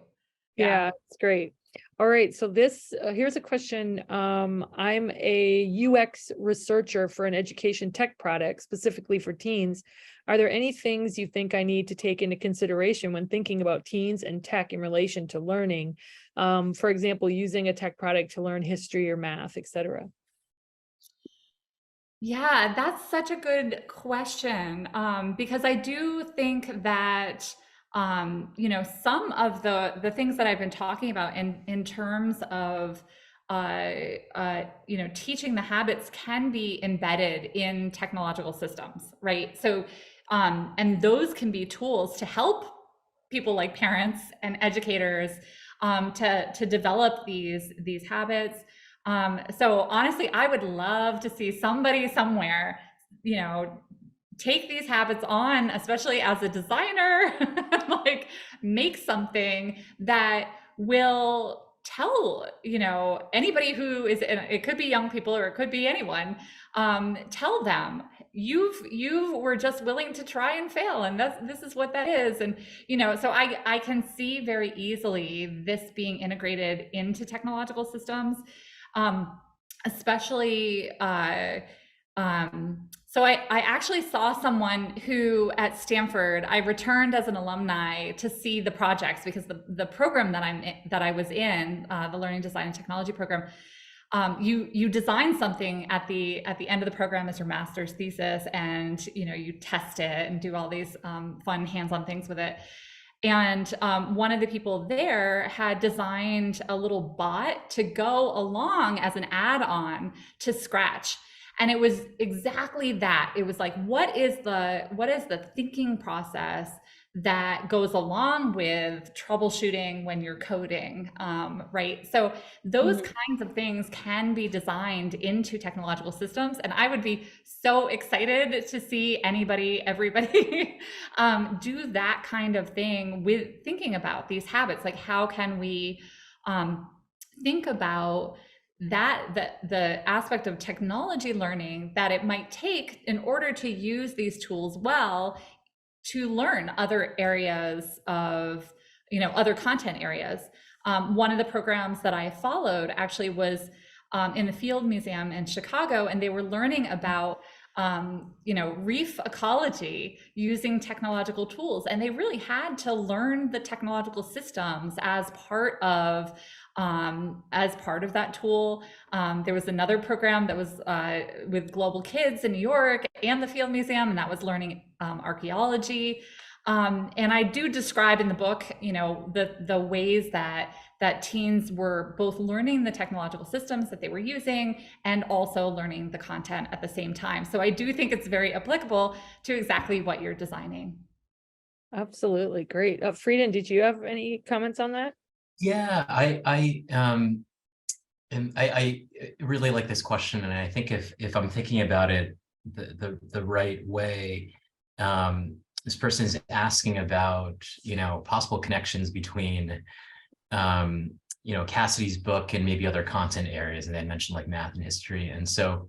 Yeah, it's great. All right, so here's a question. I'm a UX researcher for an education tech product specifically for teens. Are there any things you think I need to take into consideration when thinking about teens and tech in relation to learning? For example, using a tech product to learn history or math, etc. Yeah, that's such a good question, because I do think that some of the things that I've been talking about in terms of teaching the habits can be embedded in technological systems, right? So and those can be tools to help people like parents and educators to develop these habits. So honestly, I would love to see somebody somewhere, take these habits on, especially as a designer, like, make something that will tell, anybody who is, it could be young people or it could be anyone, tell them you were just willing to try and fail, and this is what that is. And so I can see very easily this being integrated into technological systems. Especially, so I actually saw someone who at Stanford, I returned as an alumni to see the projects, because the program that I was in, the Learning Design and Technology program, you design something at the end of the program as your master's thesis, and you test it and do all these fun hands-on things with it. And one of the people there had designed a little bot to go along as an add-on to Scratch. And it was exactly that. It was like, what is the thinking process that goes along with troubleshooting when you're coding, right? So those kinds of things can be designed into technological systems. And I would be so excited to see everybody do that kind of thing with thinking about these habits. Like, how can we think about the aspect of technology learning that it might take in order to use these tools well to learn other areas of, other content areas. One of the programs that I followed actually was in the Field Museum in Chicago, and they were learning about reef ecology using technological tools, and they really had to learn the technological systems as part of that tool. There was another program that was with Global Kids in New York and the Field Museum, and that was learning archaeology. And I do describe in the book, the ways that teens were both learning the technological systems that they were using and also learning the content at the same time. So I do think it's very applicable to exactly what you're designing. Absolutely. Great. Freeden, did you have any comments on that? Yeah, I really like this question, and I think if I'm thinking about it the right way, this person is asking about, possible connections between, Cassidy's book and maybe other content areas, and they mentioned like math and history. And so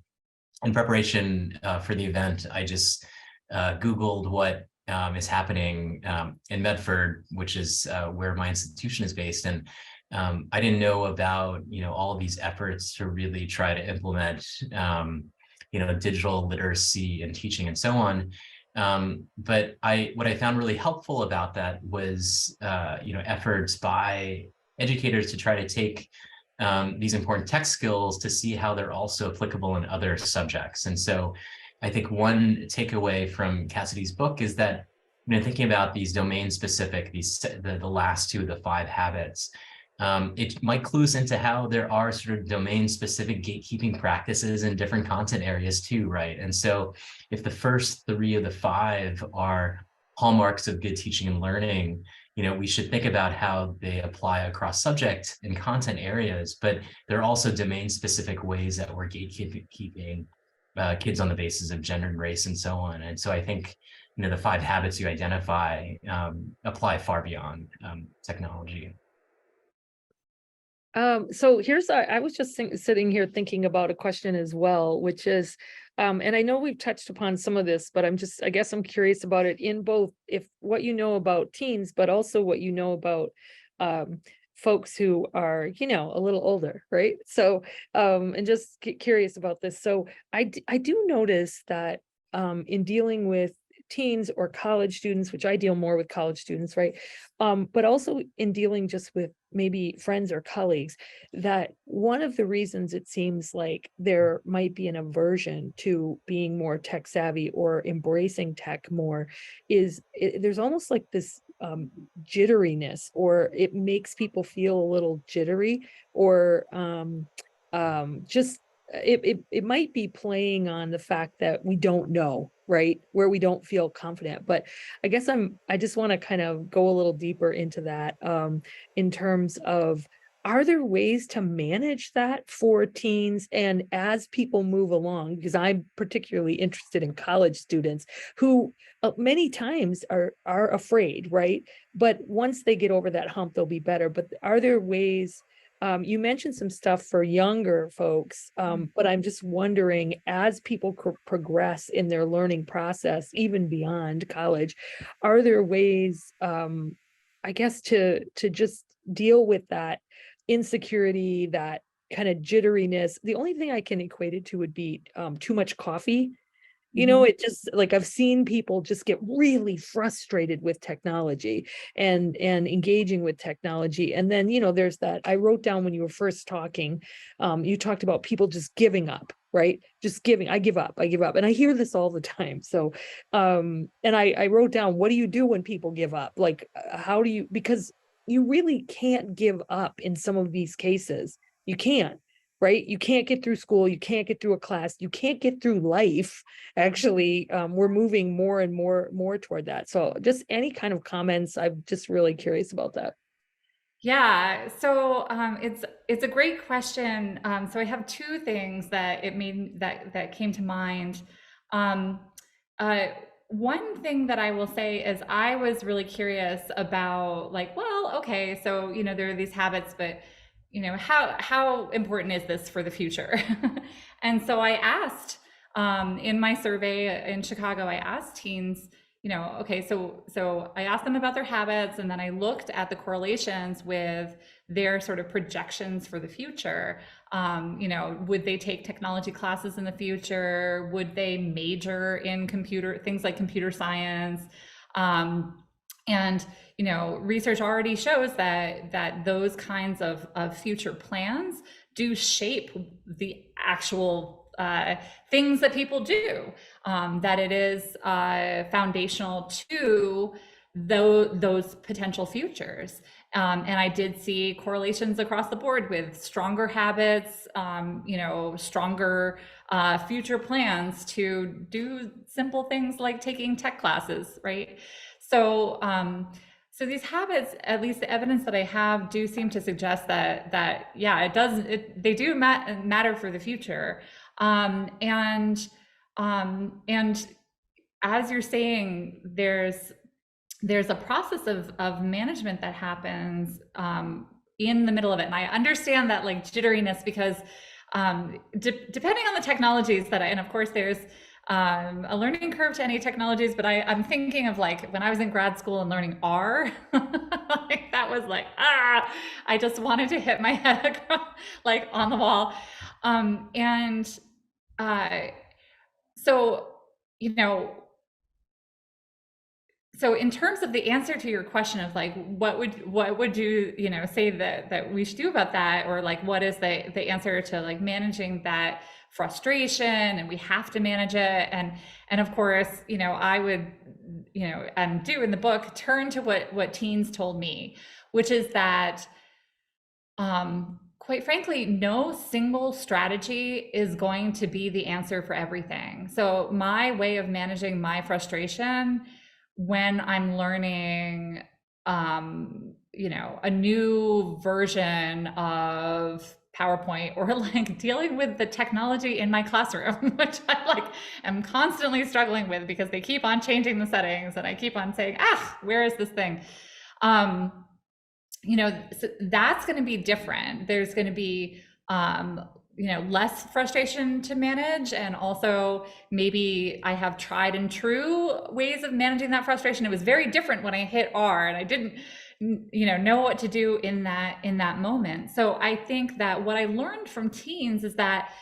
in preparation for the event, I just Googled what is happening in Medford, which is where my institution is based. And I didn't know about, all of these efforts to really try to implement, digital literacy and teaching and so on. But what I found really helpful about that was, efforts by educators to try to take these important tech skills to see how they're also applicable in other subjects. And so I think one takeaway from Cassidy's book is that, thinking about these domain specific, the last two of the 5 habits, it might clue us into how there are sort of domain specific gatekeeping practices in different content areas too, right? And so if the first 3 of the 5 are hallmarks of good teaching and learning, we should think about how they apply across subject and content areas, but there are also domain specific ways that we're gatekeeping kids on the basis of gender and race and so on. And so I think, the 5 habits you identify apply far beyond technology. So here's, I was just sitting here thinking about a question as well, which is, and I know we've touched upon some of this, but I guess I'm curious about it in both, if what you know about teens, but also what you know about folks who are, a little older, right? So, and just curious about this. So I do notice that in dealing with teens or college students, which I deal more with college students, right? But also in dealing just with maybe friends or colleagues, that one of the reasons it seems like there might be an aversion to being more tech savvy or embracing tech more is there's almost like this jitteriness, or it makes people feel a little jittery, or just it might be playing on the fact that we don't know, right? Where we don't feel confident. But I guess I just want to kind of go a little deeper into that in terms of, are there ways to manage that for teens and as people move along? Because I'm particularly interested in college students who many times are afraid, right? But once they get over that hump, they'll be better. But are there ways? You mentioned some stuff for younger folks, but I'm just wondering, as people progress in their learning process, even beyond college, are there ways, I guess, to just deal with that insecurity, that kind of jitteriness? The only thing I can equate it to would be too much coffee. It just, like, I've seen people just get really frustrated with technology and engaging with technology. And then, there's that, I wrote down when you were first talking, you talked about people just giving up, right? Just giving, I give up. And I hear this all the time. So, and I wrote down, what do you do when people give up? Like, how do you, because you really can't give up in some of these cases. You can't. Right? You can't get through school. You can't get through a class. You can't get through life. Actually, we're moving more and more toward that. So just any kind of comments, I'm just really curious about that. Yeah, so it's a great question. So I have 2 things that that came to mind. Um, One thing that I will say is I was really curious about, like, well, okay, so there are these habits, but how important is this for the future? And so I asked in my survey in Chicago, I asked teens, okay, so I asked them about their habits, and then I looked at the correlations with their sort of projections for the future. Would they take technology classes in the future? Would they major in things like computer science? And research already shows that those kinds of future plans do shape the actual things that people do, that it is foundational to those potential futures. And I did see correlations across the board with stronger habits, stronger future plans to do simple things like taking tech classes, right? So these habits, at least the evidence that I have, do seem to suggest that yeah, they do matter for the future. And as you're saying, there's a process of management that happens in the middle of it. And I understand that like jitteriness, because depending on the technologies and of course there's a learning curve to any technologies, but I'm thinking of like when I was in grad school and learning R, like that was like, I just wanted to hit my head across, like on the wall. So in terms of the answer to your question of like, what would you say that we should do about that, or like what is the answer to like managing that frustration, and we have to manage it, and of course I would and do in the book turn to what teens told me, which is that quite frankly, no single strategy is going to be the answer for everything. So my way of managing my frustration when I'm learning, a new version of PowerPoint, or like dealing with the technology in my classroom, which I am constantly struggling with because they keep on changing the settings and I keep on saying, where is this thing? So that's going to be different. There's going to be, less frustration to manage. And also maybe I have tried and true ways of managing that frustration. It was very different when I hit R and I didn't, know what to do in that moment. So I think that what I learned from teens is that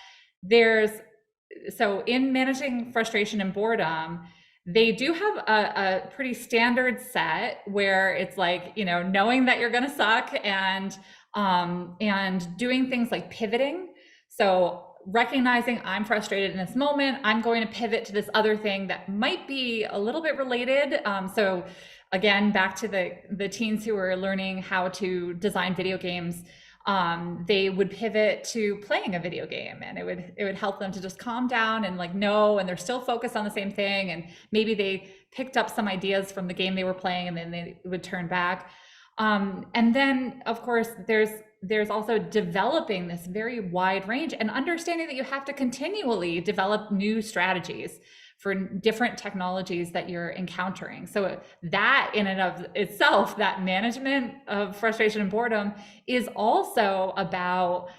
in managing frustration and boredom, they do have a pretty standard set where it's like, knowing that you're going to suck and doing things like pivoting. So recognizing I'm frustrated in this moment, I'm going to pivot to this other thing that might be a little bit related. So again, back to the teens who are learning how to design video games, they would pivot to playing a video game, and it would help them to just calm down and like know, and they're still focused on the same thing. And maybe they picked up some ideas from the game they were playing, and then they would turn back. And then of course there's also developing this very wide range and understanding that you have to continually develop new strategies for different technologies that you're encountering. So that in and of itself, that management of frustration and boredom is also about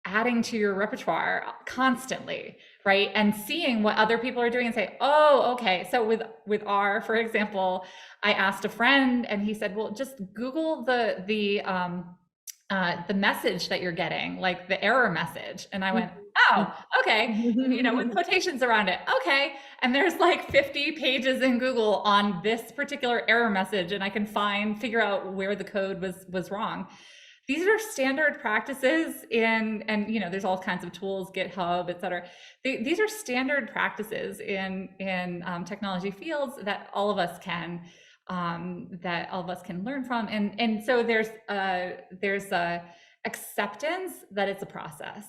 adding to your repertoire constantly, right? And seeing what other people are doing and say, oh, okay. So with R, for example, I asked a friend and he said, well, just Google the message that you're getting, like the error message. And I went, oh, okay. With quotations around it. Okay. And there's like 50 pages in Google on this particular error message, and I can figure out where the code was wrong. These are standard practices and there's all kinds of tools, GitHub, et cetera. These are standard practices in technology fields that all of us can learn from. And so there's acceptance that it's a process.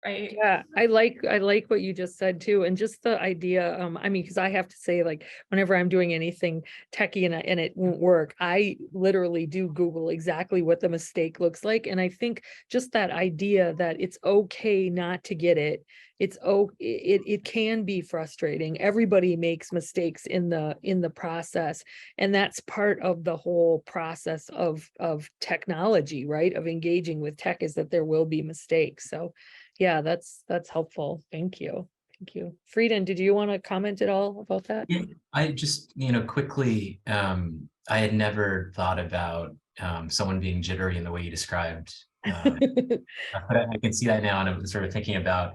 Right. Yeah, I like what you just said too. And just the idea, because I have to say, like, whenever I'm doing anything techie and it won't work, I literally do Google exactly what the mistake looks like. And I think just that idea that it's okay not to get it. It can be frustrating. Everybody makes mistakes in the process. And that's part of the whole process of technology, right? Of engaging with tech, is that there will be mistakes. So yeah, that's helpful. Thank you. Thank you. Freeden, did you want to comment at all about that? Yeah, I just, quickly, I had never thought about someone being jittery in the way you described. But I can see that now, and I'm sort of thinking about,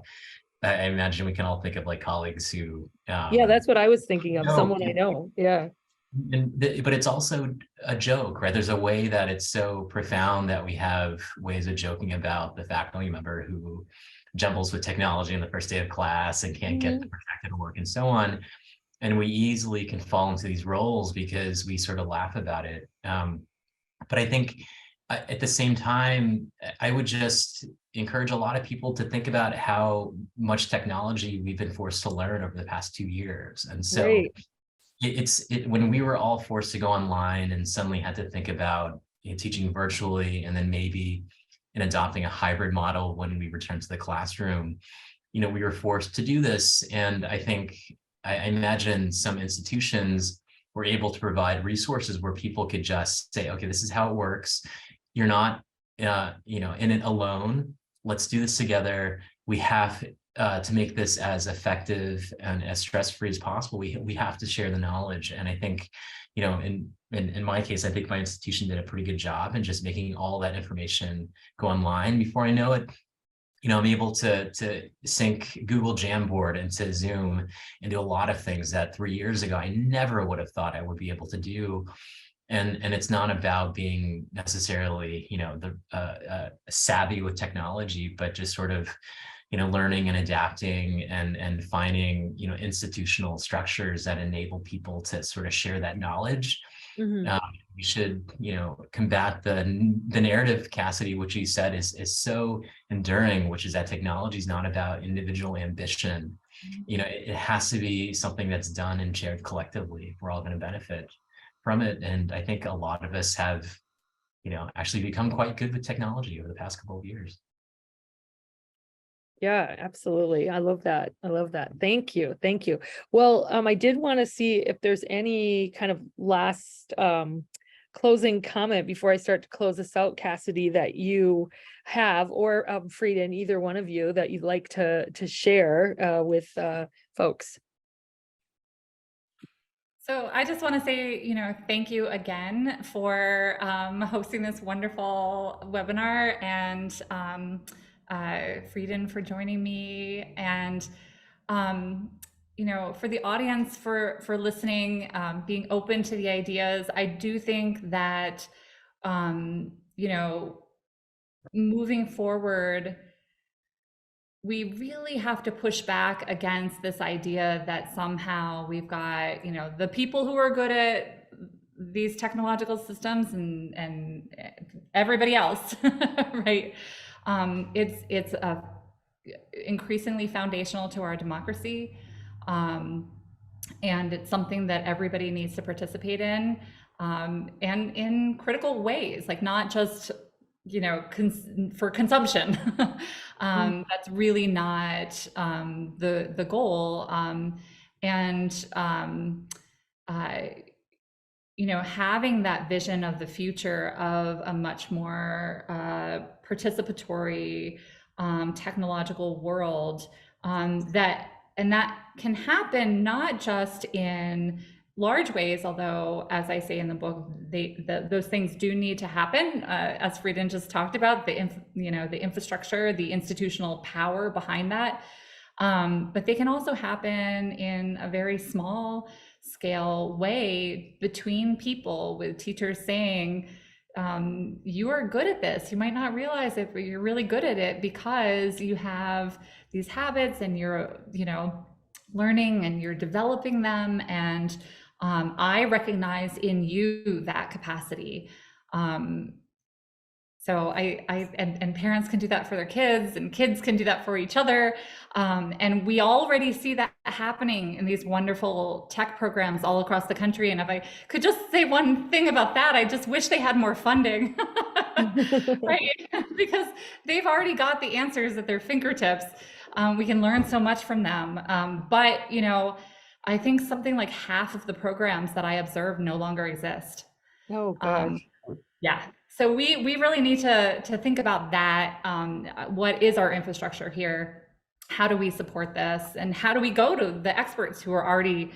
I imagine we can all think of like colleagues who, Yeah, that's what I was thinking of, no, someone I know. Yeah. but it's also a joke, right? There's a way that it's so profound that we have ways of joking about the faculty member who jumbles with technology on the first day of class and can't get the protected work and so on. And we easily can fall into these roles because we sort of laugh about it. But I think at the same time, I would just encourage a lot of people to think about how much technology we've been forced to learn over the past 2 years. And so Right. when we were all forced to go online and suddenly had to think about teaching virtually, and then maybe in adopting a hybrid model when we returned to the classroom, we were forced to do this. And I think, I imagine some institutions were able to provide resources where people could just say, okay, this is how it works. You're not, in it alone. Let's do this together. We have to make this as effective and as stress-free as possible. We have to share the knowledge. And I think, in my case, I think my institution did a pretty good job in just making all that information go online. Before I know it, I'm able to sync Google Jamboard into Zoom and do a lot of things that 3 years ago I never would have thought I would be able to do. And it's not about being necessarily, savvy with technology, but just sort of, learning and adapting and finding, institutional structures that enable people to sort of share that knowledge. We should, combat the narrative, Cassidy, which you said is so enduring, which is that technology is not about individual ambition. It has to be something that's done and shared collectively. We're all going to benefit from it. And I think a lot of us have, actually become quite good with technology over the past couple of years. Yeah, absolutely. I love that. I love that. Thank you. Thank you. Well, I did want to see if there's any kind of last closing comment before I start to close this out, Cassidy, that you have, or Freeden, either one of you, that you'd like to share with folks. So I just want to say, thank you again for hosting this wonderful webinar, and Freeden for joining me, and for the audience for listening, being open to the ideas. I do think that moving forward, we really have to push back against this idea that somehow we've got, the people who are good at these technological systems and everybody else, right? It's increasingly foundational to our democracy, and it's something that everybody needs to participate in, and in critical ways, like not just for consumption. That's really not the goal. Having that vision of the future of a much more participatory technological world, that can happen not just in large ways, although, as I say in the book, those things do need to happen, as Freeden just talked about, the infrastructure, the institutional power behind that. But they can also happen in a very small scale way between people, with teachers saying, you are good at this. You might not realize it, but you're really good at it because you have these habits and you're, learning and you're developing them. And I recognize in you that capacity. So and parents can do that for their kids, and kids can do that for each other. And we already see that happening in these wonderful tech programs all across the country. And if I could just say one thing about that, I just wish they had more funding, right? Because they've already got the answers at their fingertips. We can learn so much from them. But, I think something like half of the programs that I observe no longer exist. Oh, gosh. Yeah. So we really need to think about that. What is our infrastructure here? how do we support this, and how do we go to the experts who are already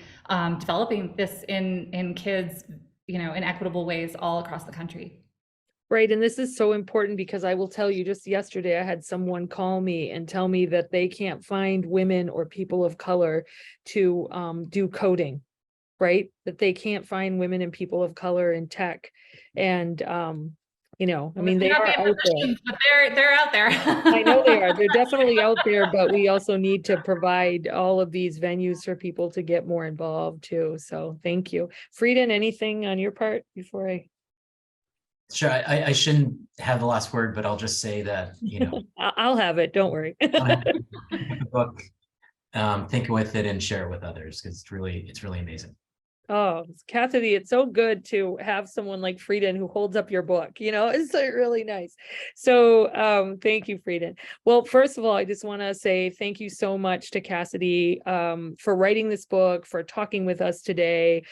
developing this in kids, in equitable ways all across the country. Right. And this is so important because I will tell you, just yesterday, I had someone call me and tell me that they can't find women or people of color to do coding, right? That they can't find women and people of color in tech. And, I mean, they are out there. But they're out there. I know they are. They're definitely out there, but we also need to provide all of these venues for people to get more involved too. So thank you. Freeden, anything on your part before I? Sure, I shouldn't have the last word, but I'll just say that, I'll have it. Don't worry. the book, think with it and share it with others, because it's really amazing. Oh, Cassidy, it's so good to have someone like Freeden who holds up your book, it's really nice. So thank you, Freeden. Well, first of all, I just want to say thank you so much to Cassidy for writing this book, for talking with us today.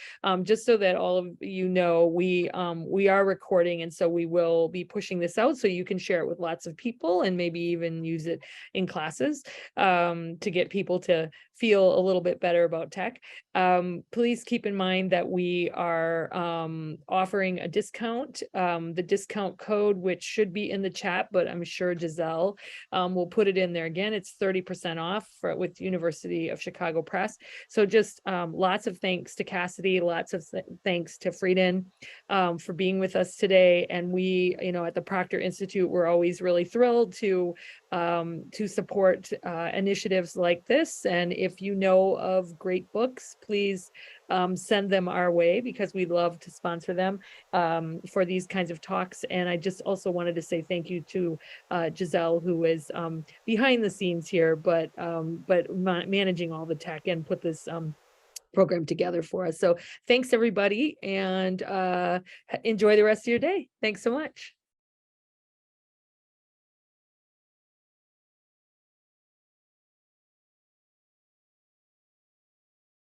Just so that all of you know, we are recording, and so we will be pushing this out so you can share it with lots of people and maybe even use it in classes to get people to feel a little bit better about tech. Please keep in mind that we are offering a discount, the discount code, which should be in the chat, but I'm sure Giselle will put it in there again. It's 30% off with University of Chicago Press. So just lots of thanks to Cassidy, lots of thanks to Freeden for being with us today. And we, at the Proctor Institute, we're always really thrilled to support initiatives like this. And if you know of great books, please send them our way, because we'd love to sponsor them for these kinds of talks. And I just also wanted to say thank you to Giselle, who is behind the scenes here, but managing all the tech and put this program together for us. So thanks everybody, and enjoy the rest of your day. Thanks so much.